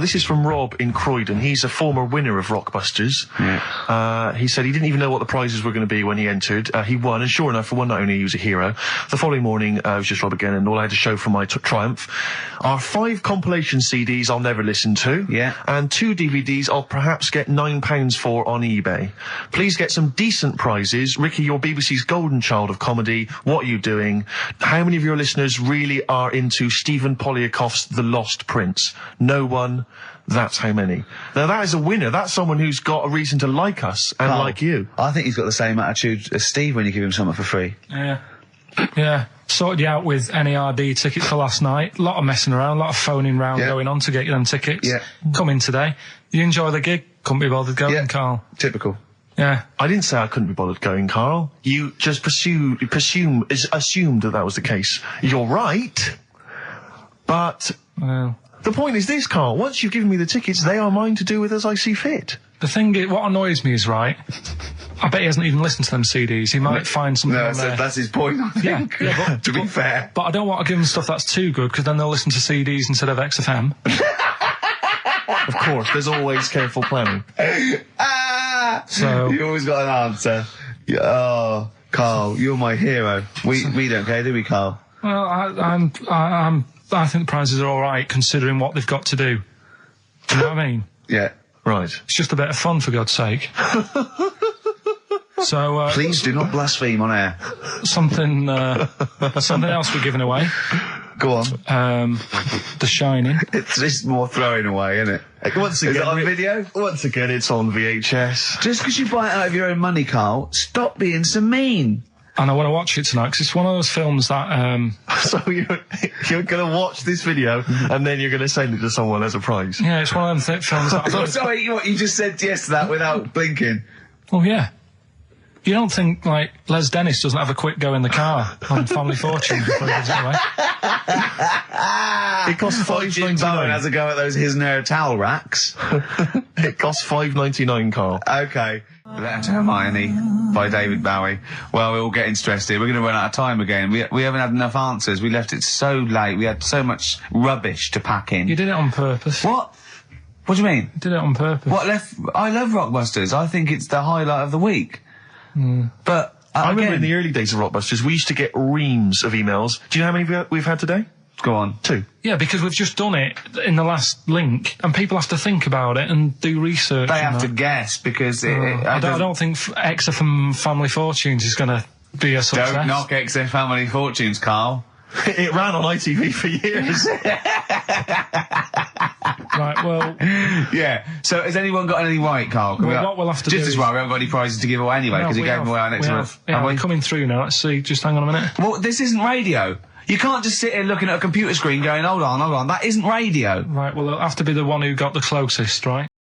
This is from Rob in Croydon. He's a former winner of Rockbusters. Yeah. He said he didn't even know what the prizes were going to be when he entered. He won, and sure enough, for one night only, he was a hero. The following morning, it was just Rob again, and all I had to show for my triumph are 5 compilation CDs I'll never listen to. Yeah. And 2 DVDs I'll perhaps get £9 for on eBay. Please get some decent prizes. Ricky, you're BBC's golden child of comedy. What are you doing? How many of your listeners really are into Stephen Polyakoff's The Lost Prince? No one. That's how many. Now that is a winner. That's someone who's got a reason to like us and like you. I think he's got the same attitude as Steve when you give him something for free. Yeah. Sorted you out with NERD tickets for last night. A lot of messing around, a lot of phoning round going on to get you them tickets. Yeah. Come in today. You enjoy the gig. Couldn't be bothered going, Karl. Typical. Yeah. I didn't say I couldn't be bothered going, Karl. You just assumed that was the case. You're right, but the point is this, Karl. Once you've given me the tickets, they are mine to do with as I see fit. The thing is, what annoys me is, right, I bet he hasn't even listened to them CDs. He might find something on there. That's his point, I think. Yeah, to be fair. But I don't want to give them stuff that's too good, because then they'll listen to CDs instead of XFM. Of course, there's always careful planning. So you always got an answer. Oh, Karl, you're my hero. We don't care, do we, Karl? Well, I think the prizes are all right considering what they've got to do. Do you know what I mean? Yeah. Right. It's just a bit of fun, for God's sake. So please do not blaspheme on air. Something else we're giving away. Go on. The Shining. It's just more throwing away, isn't it? Once again, is it on video? Once again, it's on VHS. Just because you buy it out of your own money, Karl, stop being so mean. And I want to watch it tonight, because it's one of those films that... So you're going to watch this video, and then you're going to send it to someone as a prize? Yeah, it's one of them films that... Sorry, you just said yes to that without blinking. Oh, yeah. You don't think, like, Les Dennis doesn't have a quick go in the car on Family Fortune before he gives it away? It costs Jim Bowen has $5.99. a go at those his and her towel racks. It costs $5.99, Carl. Okay. Letter to Hermione by David Bowie. Well, we're all getting stressed here. We're going to run out of time again. We haven't had enough answers. We left it so late. We had so much rubbish to pack in. You did it on purpose. What? What do you mean? You did it on purpose. I love Rockbusters. I think it's the highlight of the week. But I remember again, in the early days of Rockbusters, we used to get reams of emails. Do you know how many we've had today? Go on. 2. Yeah, because we've just done it in the last link, and people have to think about it and do research. They have to guess because I don't think XFM Family Fortunes is going to be a success. Don't knock XFM Family Fortunes, Carl. It ran on ITV for years. Right, well... Yeah. So has anyone got anything right, Carl? What we'll have to do just as well, we haven't got any prizes to give away anyway, because we gave them away on next month. Yeah, we're coming through now. Let's see. Just hang on a minute. Well, this isn't radio. You can't just sit here looking at a computer screen going, hold on. That isn't radio. Right, well, it'll have to be the one who got the closest, right?